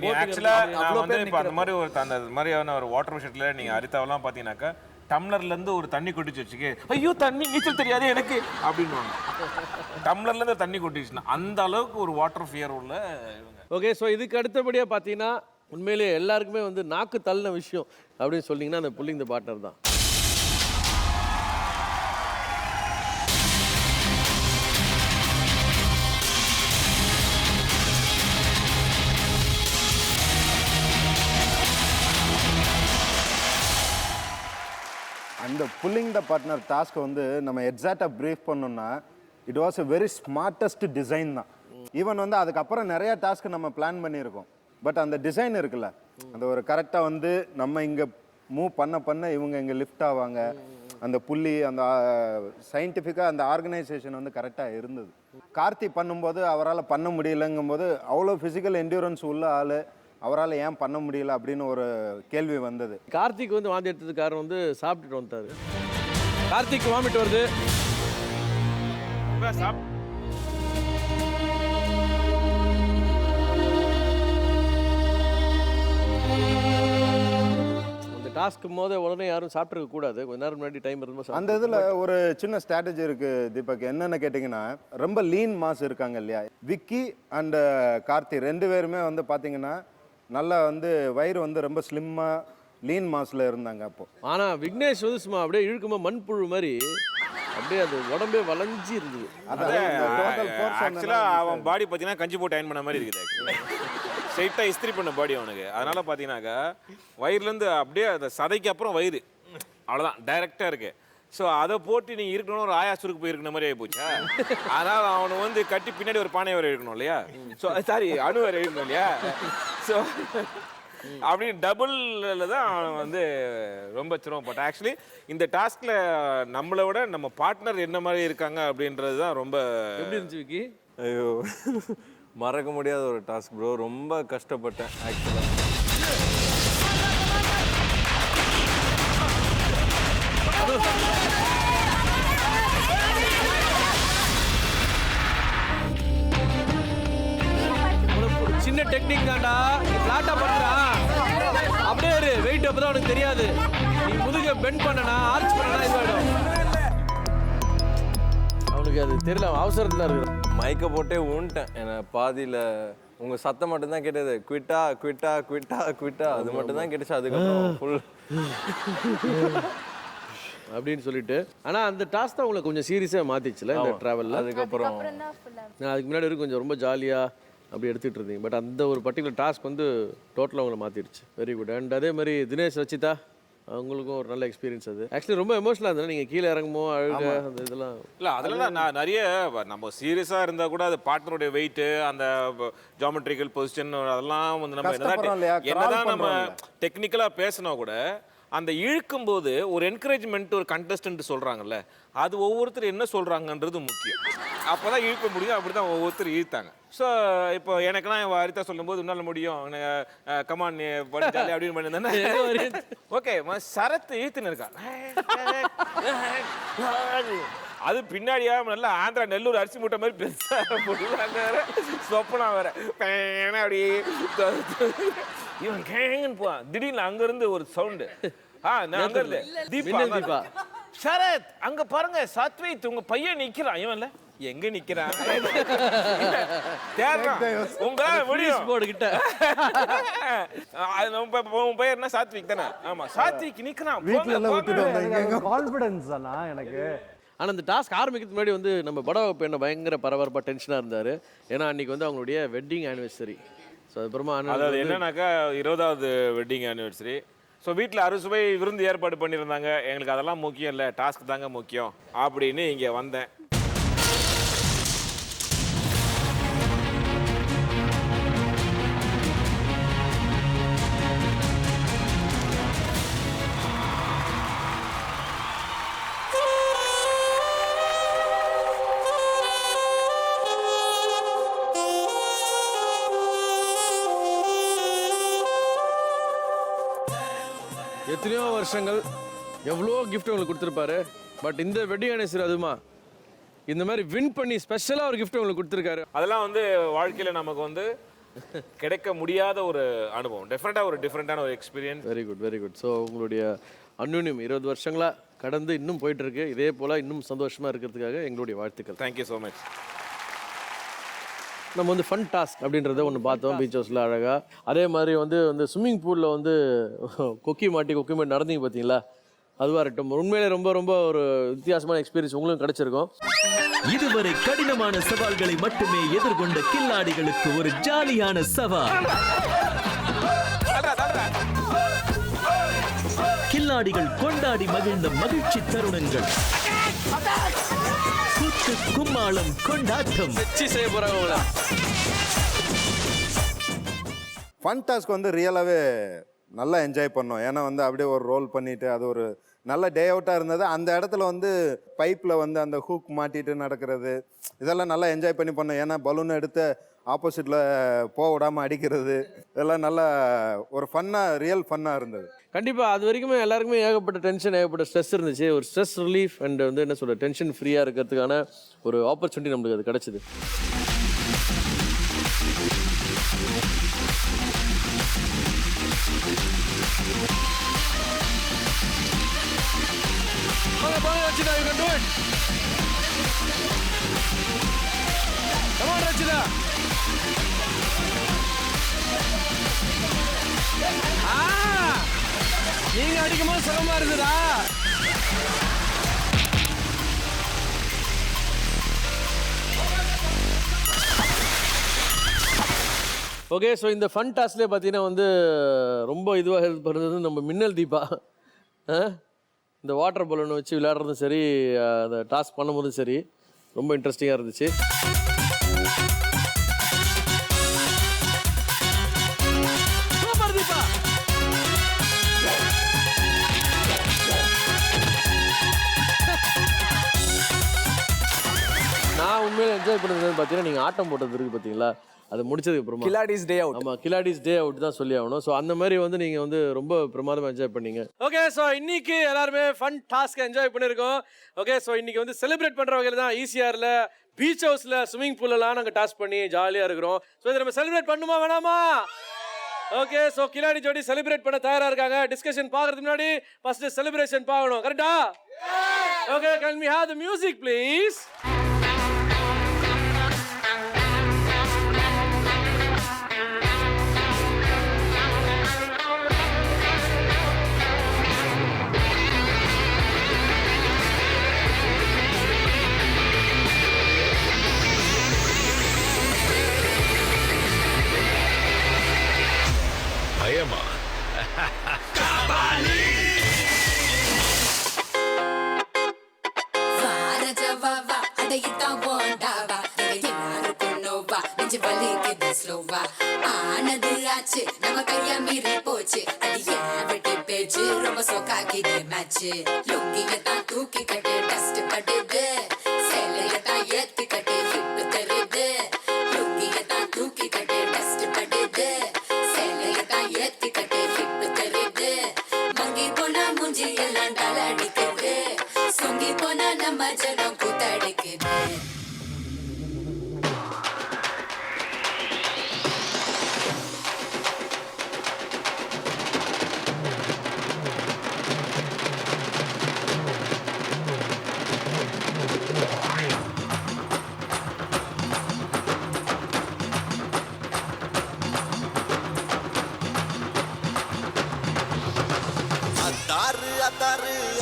நீ ஆக்சுவலா நான் வந்து இப்ப அந்த மாதிரி ஒரு அந்த மாதிரியான ஒரு வாட்டர் ஷெட்ல நீங்க அரிதாவெல்லாம் பாத்தீங்கன்னாக்கா டம்ளர்ல இருந்து ஒரு தண்ணி கொட்டிச்சு வச்சுக்கே, ஐயோ தண்ணி நீச்சல் தெரியாது எனக்கு அப்படின்னுவாங்க. டம்ளர்ல இருந்து தண்ணி கொட்டிச்சுன்னா அந்த அளவுக்கு ஒரு வாட்டர் ஃபியர் உள்ள இவங்க. ஓகே, ஸோ இதுக்கு அடுத்தபடியாக பார்த்தீங்கன்னா உண்மையிலேயே எல்லாருக்குமே வந்து நாக்கு தள்ளின விஷயம் அப்படின்னு சொன்னீங்கன்னா அந்த புல்லிங் தி பார்ட்னர் தான். அந்த புல்லிங் த பார்ட்னர் டாஸ்க் வந்து நம்ம எக்ஸாக்டாக ப்ரீஃப் பண்ணோம்னா it was a very smartest design தான். ஈவன் வந்து அதுக்கப்புறம் நிறைய டாஸ்க் நம்ம பிளான் பண்ணியிருக்கோம். பட் அந்த டிசைன் இருக்குல்ல, அந்த ஒரு கரெக்டாக வந்து நம்ம இங்கே மூவ் பண்ண இவங்க இங்கே லிஃப்ட் ஆவாங்க. அந்த புள்ளி அந்த சயின்டிஃபிக்காக அந்த ஆர்கனைசேஷன் வந்து கரெக்டாக இருந்தது. கார்த்தி பண்ணும்போது அவரால் பண்ண முடியலங்கும் போது அவ்வளோ ஃபிசிக்கல் என்டியூரன்ஸ் உள்ள ஆள் அவரால் ஏன் பண்ண முடியல அப்படின்னு ஒரு கேள்வி வந்தது. கார்த்திக் வந்து வாந்தி எடுத்ததுக்கு காரணம் வந்து சாப்பிட்டுட்டு வந்துட்டாரு. கார்த்திக் வாமிட் வருது. அந்த டாஸ்க்கு போதே உடனே யாரும் சாப்பிட்ருக்க கூடாது, கொஞ்ச நேரம் முன்னாடி டைம் இருந்தால் அந்த இதில் ஒரு சின்ன ஸ்ட்ராட்டஜி இருக்கு தீபக். என்னென்னு கேட்டிங்கன்னா, ரொம்ப லீன் மாஸ் இருக்காங்க இல்லையா, விக்கி அண்ட் கார்த்தி 2 பேருமே வந்து பார்த்தீங்கன்னா நல்லா வந்து வயிறு வந்து ரொம்ப ஸ்லிம்மாக லீன் மாஸில் இருந்தாங்க அப்போ. ஆனால் விக்னேஷ் வந்து சும்மா அப்படியே இழுக்குமா மண்புழு மாதிரி அப்படியே அது உடம்பே வளைஞ்சி இருந்தது. ஆக்சுவலாக அவன் பாடி பார்த்தீங்கன்னா கஞ்சி போட்டு அயன் பண்ண மாதிரி இருக்குது. ஸ்ட்ரைட்டாக இஸ்திரி பண்ண பாடி அவனுக்கு. அதனால பார்த்தீங்கன்னாக்கா வயிறுலேருந்து அப்படியே அந்த சதைக்கு அப்புறம் வயிறு அவ்வளோதான் டைரெக்டாக இருக்கு. ஸோ அதை போட்டு நீங்கள் இருக்கணும் ஒரு ஆயா சுருக்கு போயிருக்கிற மாதிரி ஆகி போச்சா. அதனால் அவனை வந்து கட்டி பின்னாடி ஒரு பானை வரை இருக்கணும் இல்லையா. ஸோ சாரி அணு வரை இருக்கணும் இல்லையா. ஸோ அப்படி டபுள்ல தான் அவன் வந்து ரொம்ப சிரமப்பட்டான். ஆக்சுவலி இந்த டாஸ்கில் நம்மளை விட நம்ம பார்ட்னர் என்ன மாதிரி இருக்காங்க அப்படின்றது தான் ரொம்ப. எப்படி இருந்துச்சு விக்கி? ஐயோ மறக்க முடியாத ஒரு டாஸ்க் ப்ரோ. ரொம்ப கஷ்டப்பட்டேன் ஆக்சுவலாக. சின்ன டெக்னிக் தான்டா, ஃபிளாட்டா பண்றான். அப்படியே இரு, வெயிட் அப்பதான் உனக்கு தெரியாது. நீ முதுக பெண்ட் பண்ணனா ஆர்ச் பண்ணனா இதுவாயிடும். அவனுக்கு அது தெரியல, அவசரத்துல இருக்கு. மைக்கை போட்டே ஊன்ட்டேன். என்ன பாதியில் உங்கள் சத்தம் மட்டும்தான் கேட்டது, குவிட்டா குவிட்டா குவிட்டா குவிட்டா அது மட்டும் தான் கேட்டுச்சு. அதுக்கப்புறம் ஃபுல் அப்படின்னு சொல்லிட்டு. ஆனால் அந்த டாஸ்க் தான் உங்களை கொஞ்சம் சீரியஸாக மாற்றிச்சுல இந்த ட்ராவலில். அதுக்கப்புறம் நான் அதுக்கு முன்னாடி வரைக்கும் கொஞ்சம் ரொம்ப ஜாலியாக அப்படி எடுத்துகிட்டு இருந்தீங்க. பட் அந்த ஒரு பர்டிகுலர் டாஸ்க் வந்து டோட்டலாக உங்களை மாற்றிடுச்சு. Very good. அண்ட் அதே மாதிரி தினேஷ் ரச்சிதா அவங்களுக்கும் ஒரு நல்ல எக்ஸ்பீரியன்ஸ் அது. ஆக்சுவலி ரொம்ப எமோஷனலாக இருந்தது. நீங்கள் கீழே இறங்குமோ அழுக அந்த இதெல்லாம் இல்லை, அதெல்லாம் நான் நிறைய நம்ம சீரியஸாக இருந்தால் கூட அது பார்ட்னருடைய வெயிட்டு அந்த ஜாமெட்ரிக்கல் பொசிஷன் அதெல்லாம் வந்து நம்ம என்னதான் நம்ம டெக்னிக்கலாக பேசினா கூட அந்த இழுக்கும்போது ஒரு என்கரேஜ்மெண்ட் ஒரு கண்டஸ்டன்ட் சொல்கிறாங்கல்ல, அது ஒவ்வொருத்தர் என்ன சொல்கிறாங்கன்றது முக்கியம். அப்போ தான் இழுக்க முடியும். அப்படி தான் ஒவ்வொருத்தர் இழுத்தாங்க. ஸோ இப்போ எனக்குலாம் என் வாரித்தா சொல்லும்போது உன்னால் முடியும் கமான் படிச்சாலே அப்படின்னு பண்ணியிருந்தேன்னா ஓகே சரத்து இழுத்துன்னு இருக்கான். அது பின்னாடியா நல்லா ஆந்திரா நெல்லூர் அரிசி மூட்டை மாதிரி பெருசாக சொப்பனா வேற அப்படி இவன் கேங்கன்னு போவான். திடீர்னு அங்கேருந்து ஒரு சவுண்டு. நான் அங்கேருந்து தீபா சரத் அங்க பாருங்க சாத்விக் உங்க பையன் நிக்கிறான். இவன்ல எங்க நிக்கிறான் உங்க முடியும் போடுகிட்ட. உன் பையன் என்ன சாத்விக் தானே? ஆமா சாத்விக் நிக்கிறான். கான்ஃபிடன்ஸ் தானா எனக்கு. ஆனால் இந்த டாஸ்க் ஆரம்பிக்கிறதுக்கு முன்னாடி வந்து நம்ம படம் பெண்ணை பயங்கர பரபரப்பாக டென்ஷனாக இருந்தார். ஏன்னா அன்றைக்கி வந்து அவங்களுடைய வெட்டிங் ஆனிவர்சரி. ஸோ அதுக்கப்புறமா அதாவது என்னன்னாக்கா 20வது வெட்டிங் ஆனிவர்சரி. ஸோ வீட்டில் அறுசுவை விருந்து ஏற்பாடு பண்ணியிருந்தாங்க. எங்களுக்கு அதெல்லாம் முக்கியம் இல்லை, டாஸ்க் தாங்க முக்கியம் அப்படின்னு இங்கே வந்தேன். எத்தனையோ வருஷங்கள் எவ்வளோ கிஃப்ட் உங்களுக்கு கொடுத்துருப்பாரு. பட் இந்த வெட்டிங் ஆனிவர்சரி அதுமா இந்த மாதிரி வின் பண்ணி ஸ்பெஷலாக ஒரு கிஃப்ட் உங்களுக்கு கொடுத்துருக்காரு. அதெல்லாம் வந்து வாழ்க்கையில் நமக்கு வந்து கிடைக்க முடியாத ஒரு அனுபவம். டெஃபினட்டாக ஒரு டிஃப்ரெண்ட்டான ஒரு experience. Very good very good. So உங்களுடைய அன்யூன்யம் 20 வருஷங்களாக கடந்து இன்னும் போயிட்டு இருக்கு. இதே போல் இன்னும் சந்தோஷமாக இருக்கிறதுக்காக எங்களுடைய வாழ்த்துக்கள். Thank you so much. நம்ம வந்து ஃபன் டாஸ்க் அப்படின்றத ஒன்று பார்த்தோம் பீச் ஹவுஸில் அழகாக. அதே மாதிரி வந்து ஸ்விம்மிங் பூலில் வந்து கொக்கி மாட்டி நடந்தீங்க பார்த்தீங்களா, அதுவாக இருக்கட்டும். உண்மையிலே ரொம்ப ரொம்ப ஒரு வித்தியாசமான எக்ஸ்பீரியன்ஸ் உங்களுக்கு கிடைச்சிருக்கும். இதுவரை கடினமான சவால்களை மட்டுமே எதிர்கொண்ட கில்லாடிகளுக்கு ஒரு ஜாலியான சவால். கில்லாடிகள் கொண்டாடி மகிழ்ந்த மகிழ்ச்சி தருணங்கள், கூத்து கும்மாளம் கொண்டாட்டம் வச்சு செய்ய போறாங்க. ஃபன் டாஸ்க் வந்து ரியலாகவே நல்லா என்ஜாய் பண்ணோம். ஏன்னா வந்து அப்படியே ஒரு ரோல் பண்ணிட்டு அது ஒரு நல்ல டே அவுட்டாக இருந்தது. அந்த இடத்துல வந்து பைப்பில் வந்து அந்த ஹூக் மாட்டிட்டு நடக்கிறது இதெல்லாம் நல்லா என்ஜாய் பண்ணி பண்ணோம். ஏன்னா பலூன் எடுத்து ஆப்போசிட்டில் போக விடாமல் அடிக்கிறது இதெல்லாம் நல்லா ஒரு ஃபன்னாக ரியல் ஃபன்னாக இருந்தது. கண்டிப்பாக அது வரைக்குமே எல்லாருக்குமே ஏகப்பட்ட டென்ஷன் ஏகப்பட்ட ஸ்ட்ரெஸ் இருந்துச்சு. ஒரு ஸ்ட்ரெஸ் ரிலீஃப் அண்ட் வந்து என்ன சொல்ற டென்ஷன் ஃப்ரீயாக இருக்கிறதுக்கான ஒரு ஆப்பர்ச்சுனிட்டி நம்மளுக்கு அது கிடச்சிது. Rachita, you can do it. Come on, Rachita. நீங்க அடிக்கும்போது சுகமா இருக்குதா? ஓகே, ஸோ இந்த ஃபன் டாஸ்க்லேயே பார்த்தீங்கன்னா வந்து ரொம்ப இதுவாக ஹெல்ப் பண்ணுறது நம்ம மின்னல் தீபா. இந்த வாட்டர் பலூனை வச்சு விளையாடுறதும் சரி, அந்த டாஸ்க் பண்ணும்போதும் சரி ரொம்ப இன்ட்ரெஸ்டிங்காக இருந்துச்சு. நான் உண்மையில என்ஜாய் பண்ணுறது பார்த்தீங்கன்னா நீங்கள் ஆட்டம் போட்டது இருக்குது பார்த்தீங்களா, அது முடிச்சதுக்கு அப்புறமா கிலாடிஸ் டே அவுட். ஆமாம், கிலாடிஸ் டே அவுட் தான் சொல்லி ஆகணும். ஸோ அந்த மாதிரி வந்து நீங்கள் வந்து ரொம்ப பிரமாதமாக என்ஜாய் பண்ணீங்க. ஓகே, ஸோ இன்னைக்கு எல்லாருமே ஃபன் டாஸ்க்கை என்ஜாய் பண்ணியிருக்கோம். ஓகே, ஸோ இன்னைக்கு வந்து செலிப்ரேட் பண்ணுற வகையில் தான் ஈசிஆரில் பீச் ஹவுஸில் ஸ்விம்மிங் பூலெல்லாம் நாங்கள் டாஸ்க் பண்ணி ஜாலியாக இருக்கிறோம். ஸோ இதை நம்ம செலிப்ரேட் பண்ணுமா வேணாமா? ஓகே, ஸோ கிலாடி ஜோடி செலிப்ரேட் பண்ண தயாராக இருக்காங்க. டிஸ்கஷன் பார்க்கறதுக்கு முன்னாடி ஃபர்ஸ்ட் செலிப்ரேஷன் பார்க்கணும். கரெக்டா? Okay, can we have the music please? பயமா? ஆனது ஆச்சு நம்ம கையா மீறி போச்சு. அடியே வெட்டி பேச்சு ரொம்ப சோக்காக்கிது மேட்ச். லுங்கியத்தான் தூக்கி கட்டு டஸ்ட் படுது, சேலையத்தான் ஏத்தி கட்டு ஹிப் தருது. லுங்கியத்தான் தூக்கி கட்டு டஸ்ட் படுது, சேலையத்தான் ஏத்தி கட்டு ஹிப் தருது. மங்கி போனா மூஞ்சி எல்லாம் டால அடிக்குது, சொங்கி போனா நம்ம ஜனம் கூத்தடிக்குது. அத்தாரு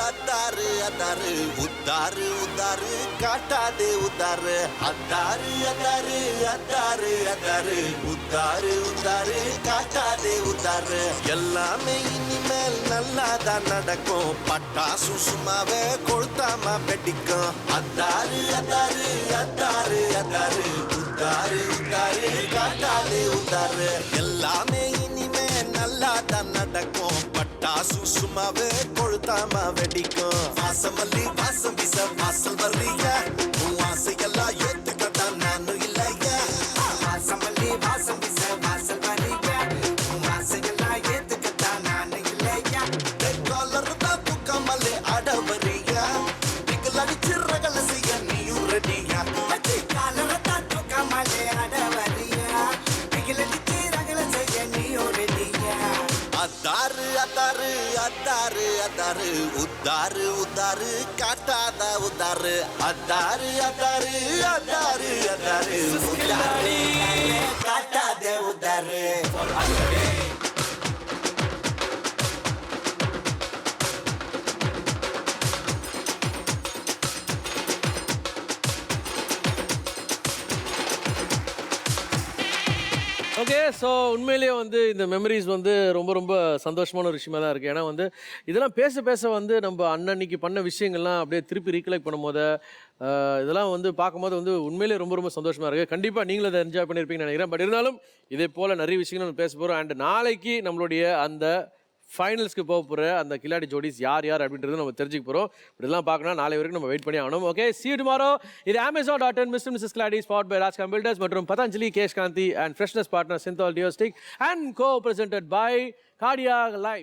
அத்தாரு அத்தாரு உத்தாரு உத்தாரு காட்டாதே உத்தாரு. அத்தாரு அத்தாரு அத்தாரு அத்தாரு உத்தாரு உத்தாரு காட்டாதே உத்தாரு. எல்லாமே இனிமேல் நல்லாதான் நடக்கும், பட்டாசு சும்மாவே கொளுத்தாம வெடிக்கும். அத்தாரு அத்தாரு அத்தாரு அத்தாரு உத்தாரு உத்தாரு காட்டாதே உத்தாரு. எல்லாமே இனிமே நல்லாதான் நடக்கும், பட்டாசு சும்மாவே கொளுத்தாம வெடிக்கும். வாசமல்லி வாசம் வீச வாசல் வர்றீங்க, உன் ஆசையெல்லாம் ஏத்துக்கத்தான் நானும் இல்லைய. வாசமல்லி வாசம் வீச வாசல் வர்றீங்க, உன் ஆசையெல்லாம் ஏத்துக்கத்தான் நானும் இல்லைய. காலர் தான் தூக்காமலே ஆட வர்றீங்க, நீங்கள் அடிச்சு ரகல செய்ய நீயும் ரெடியா. காலர் தான் தூக்காமலே ஆட வர்றீங்க, நீங்கள் அடிச்சு ரகல செய்ய நீயும் ரெடியா. அத்தாரு அத்தாரு அத்தாரு அத்தாரு உத்தாரு உத்தாரு காட்டாத உத்தாரு. அத்தாரு அத்தாரு அத்தாரு அத்தாரு உத்தாரு காட்டாத உத்தாரு. ஓகே, ஸோ உண்மையிலேயே வந்து இந்த மெமரிஸ் வந்து ரொம்ப ரொம்ப சந்தோஷமான ஒரு விஷயமா தான் இருக்குது. ஏன்னா வந்து இதெல்லாம் பேச பேச வந்து நம்ம அன்னன்னைக்கு பண்ண விஷயங்கள்லாம் அப்படியே திருப்பி ரீகலெக்ட் பண்ணும்போது இதெல்லாம் வந்து பார்க்கும்போது வந்து உண்மையிலேயே ரொம்ப ரொம்ப சந்தோஷமாக இருக்குது. கண்டிப்பாக நீங்களும் அதை என்ஜாய் பண்ணியிருப்பீங்கன்னு நினைக்கிறேன். பட் இருந்தாலும் இதே போல் நிறைய விஷயங்கள் நம்ம பேச போகிறோம். அண்ட் நாளைக்கு நம்மளுடைய அந்த ஃபைனல்ஸ்க்கு போக போகிற அந்த கில்லாடி ஜோடிஸ் யார் யார் அப்படின்றது நம்ம தெரிஞ்சுக்க போகிறோம். இப்படிலாம் பார்க்கணும் நாளை வரைக்கும் நம்ம வெயிட் பண்ணி ஆகணும். Okay, see you tomorrow. இது Amazon.in mister missus Khiladi spot by Rajkam builders மற்றும் Patanjali Kesh Kanti and freshness partner Cinthol deo stick and co presented by Cardia life.